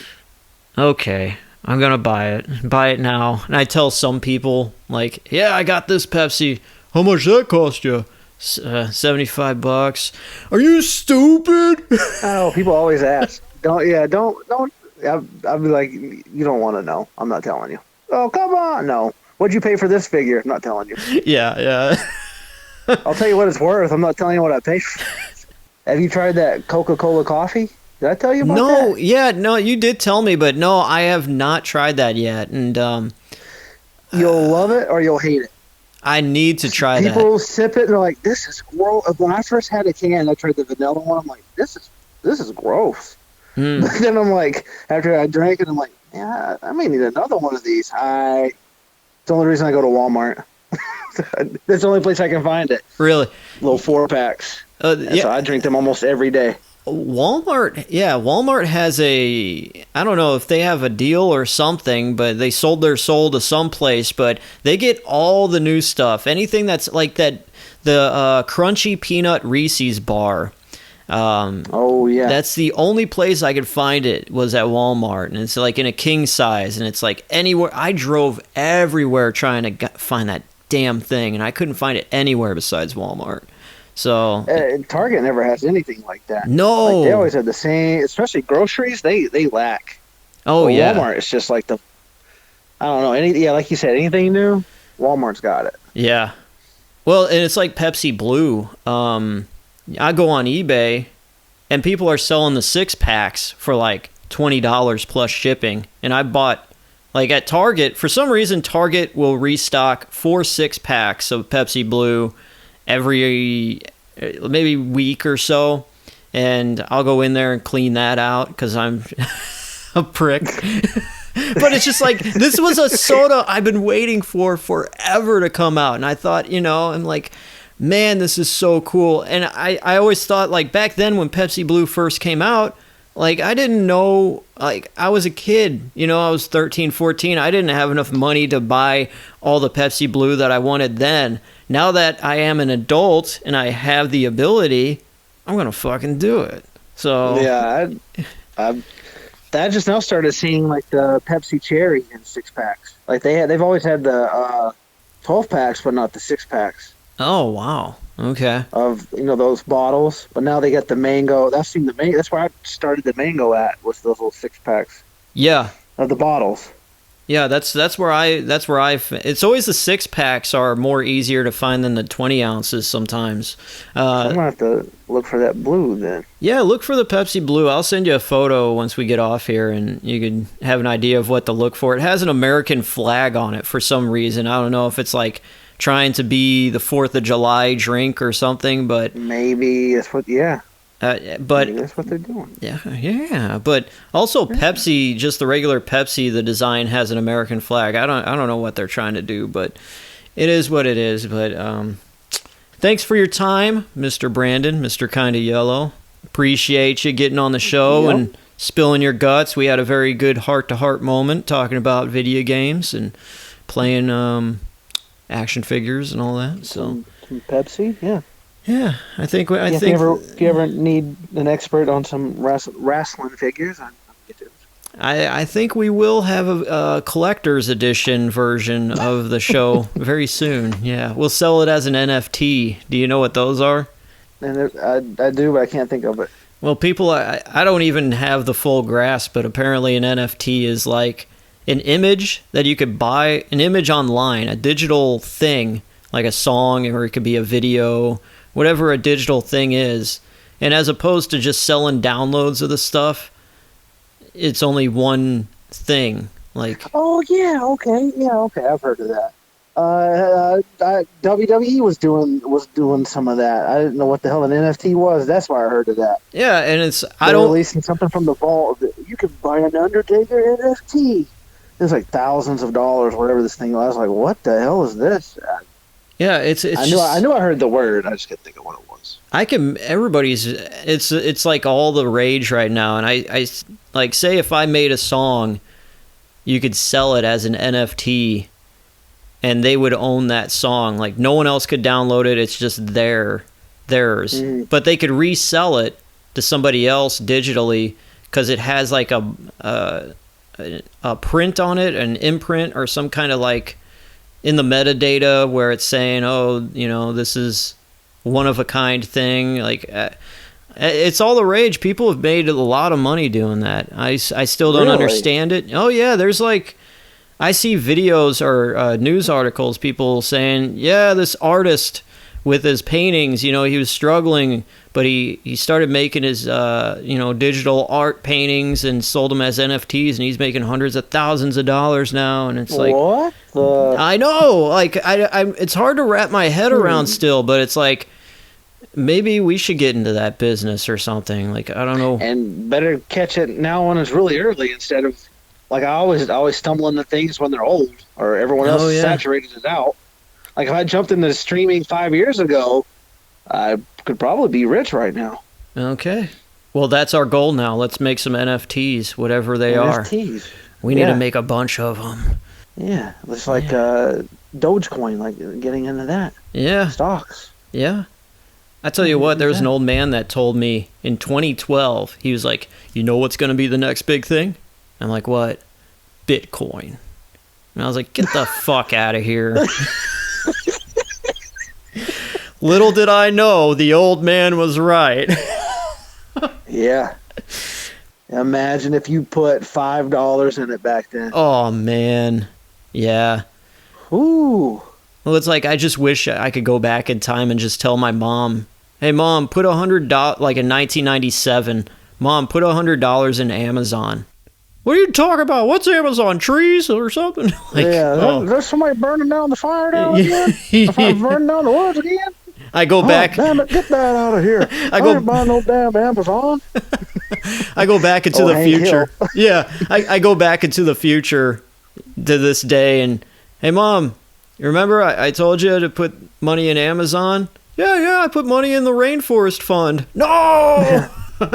Okay, I'm gonna buy it now. And I tell some people, like, yeah, I got this Pepsi. How much that cost you? $75. Are you stupid? Oh, people always ask. Don't. I'll be like, you don't want to know. I'm not telling you. Oh, come on, no. What'd you pay for this figure? I'm not telling you. Yeah. I'll tell you what it's worth. I'm not telling you what I paid for. Have you tried that Coca-Cola coffee? Did I tell you about that? No, you did tell me, but no, I have not tried that yet. And you'll love it or you'll hate it. I need to try that. People sip it and they're like, this is gross. When I first had a can, I tried the vanilla one. I'm like, this is gross. But then I'm like, after I drank it, I'm like, yeah, I may need another one of these. It's the only reason I go to Walmart. That's the only place I can find it. Really? Little 4-packs. Yeah. So I drink them almost every day. Walmart has I don't know if they have a deal or something, but they sold their soul to some place, but they get all the new stuff. Anything that's like that, the crunchy peanut Reese's bar. Oh yeah. That's the only place I could find it was at Walmart, and it's like in a king size, and it's like anywhere. I drove everywhere trying to find that damn thing, and I couldn't find it anywhere besides Walmart. So Target never has anything like that. No, like, they always have the same, especially groceries. They lack. Oh yeah, Walmart is just like I don't know, like you said, anything new, Walmart's got it. Yeah, Well, and it's like Pepsi Blue. I go on eBay, and people are selling the 6-packs for like $20 plus shipping. And I bought, like at Target, for some reason, Target will restock 4 6-packs of Pepsi Blue every maybe week or so. And I'll go in there and clean that out because I'm a prick. But it's just like, this was a soda I've been waiting for forever to come out. And I thought, I'm like, man, this is so cool. And I always thought, like, back then when Pepsi Blue first came out, like, I didn't know, like, I was a kid, I was 13, 14. I didn't have enough money to buy all the Pepsi Blue that I wanted then. Now that I am an adult and I have the ability, I'm going to fucking do it. So. Yeah, I just now started seeing like the Pepsi Cherry in 6-packs. Like they've always had the 12-packs, but not the 6-packs. Oh wow! Okay. Of those bottles, but now they got the mango. That's where I started the mango at, was those little 6-packs. Yeah. Of the bottles. Yeah, that's where it's always the 6-packs are more easier to find than the 20 ounces sometimes. I'm gonna have to look for that blue then. Yeah, look for the Pepsi Blue. I'll send you a photo once we get off here, and you can have an idea of what to look for. It has an American flag on it for some reason. I don't know if it's like trying to be the 4th of July drink or something, but maybe that's what. Yeah. But maybe that's what they're doing. Yeah. But also Pepsi, just the regular Pepsi, the design has an American flag. I don't know what they're trying to do, but it is what it is. But thanks for your time, Mr. Brandon, Mr. Kinda Yellow. Appreciate you getting on the show and spilling your guts. We had a very good heart-to-heart moment talking about video games and playing action figures and all that. So some Pepsi, yeah. Yeah, I think. If you ever need an expert on some wrestling figures, I'm get to it. I think we will have a collector's edition version of the show very soon. Yeah, we'll sell it as an NFT. Do you know what those are? And I do, but I can't think of it. Well, people, I don't even have the full grasp, but apparently an NFT is like an image that you could buy, an image online, a digital thing, like a song, or it could be a video, whatever a digital thing is. And as opposed to just selling downloads of the stuff, it's only one thing. Like, oh yeah, okay, I've heard of that. WWE was doing some of that. I didn't know what the hell an NFT was. That's why I heard of that. Yeah, and They're releasing something from the vault. You can buy an Undertaker NFT. It's like thousands of dollars, whatever this thing was. I was like, what the hell is this? Yeah, I knew I heard the word. I just couldn't think of what it was. It's like all the rage right now. And I like, say if I made a song, you could sell it as an NFT and they would own that song. Like, no one else could download it. It's just theirs. Mm. But they could resell it to somebody else digitally because it has like a print on it, an imprint, or some kind of like in the metadata where it's saying, oh, this is one of a kind thing. Like, it's all the rage. People have made a lot of money doing that. I still don't understand it. Oh yeah, there's like, I see videos or news articles, people saying, yeah, this artist with his paintings, he was struggling, but he started making his, digital art paintings and sold them as NFTs, and he's making hundreds of thousands of dollars now. And it's like, what? I know, like, it's hard to wrap my head around still, but it's like, maybe we should get into that business or something. Like, I don't know. And better catch it now when it's really early instead of, like, I always stumble into things when they're old or everyone else saturated it out. Like, if I jumped into streaming 5 years ago, I could probably be rich right now. Okay. Well, that's our goal now. Let's make some NFTs, whatever they are. We need to make a bunch of them. Yeah. It's like Dogecoin, like getting into that. Yeah. Stocks. Yeah. I tell you what, there was an old man that told me in 2012, he was like, you know what's going to be the next big thing? I'm like, what? Bitcoin. And I was like, get the fuck out of here. Little did I know, the old man was right. Yeah. Imagine if you put $5 in it back then. Oh, man. Yeah. Ooh. Well, it's like I just wish I could go back in time and just tell my mom, "Hey, Mom, put $100 like in 1997. Mom, put $100 in Amazon." What are you talking about? What's Amazon? Trees or something? Like, there's somebody burning down the fire down again. The fire burning down the woods again. I go back. Damn it! Get that out of here. I ain't buying no damn Amazon. I go back into the future. Yeah, I go back into the future to this day and, hey, Mom, you remember I told you to put money in Amazon? Yeah, I put money in the rainforest fund. No! No,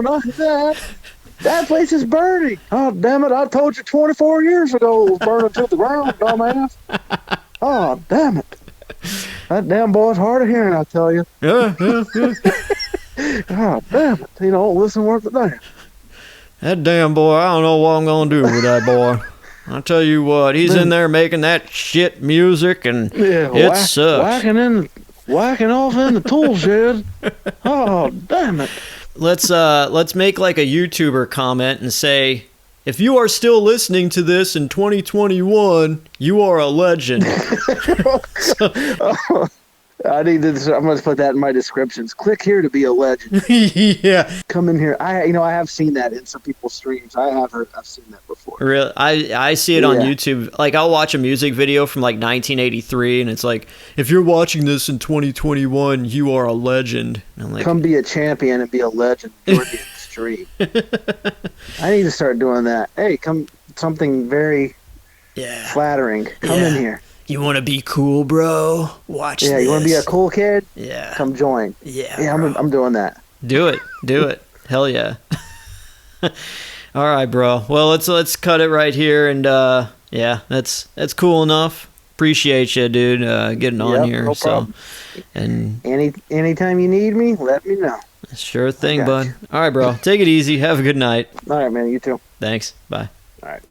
not that. That place is burning. Oh, damn it. I told you 24 years ago it was burning to the ground, dumbass. Oh, damn it. That damn boy's hard of hearing, I tell you. Yeah. Oh, damn it. You don't listen worth a damn. That damn boy, I don't know what I'm going to do with that boy. I tell you what, he's in there making that shit music, and it sucks. Whacking off in the tool shed. Oh, damn it. Let's make like a YouTuber comment and say, if you are still listening to this in 2021, you are a legend. I'm going to put that in my descriptions. Click here to be a legend. Yeah. Come in here. I have seen that in some people's streams. I've seen that before. Really? I see it on YouTube. Like, I'll watch a music video from like 1983, and it's like, if you're watching this in 2021, you are a legend. And I'm like, come be a champion and be a legend for the extreme. I need to start doing that. Hey, come something very flattering. Come in here. You want to be cool, bro? Watch this. Yeah, you want to be a cool kid? Yeah. Come join. Yeah, I'm doing that. Do it. Hell yeah. All right, bro. Well, let's cut it right here, and that's cool enough. Appreciate you, dude, getting on here. No problem. And anytime you need me, let me know. Sure thing, bud. All right, bro. Take it easy. Have a good night. All right, man. You too. Thanks. Bye. All right.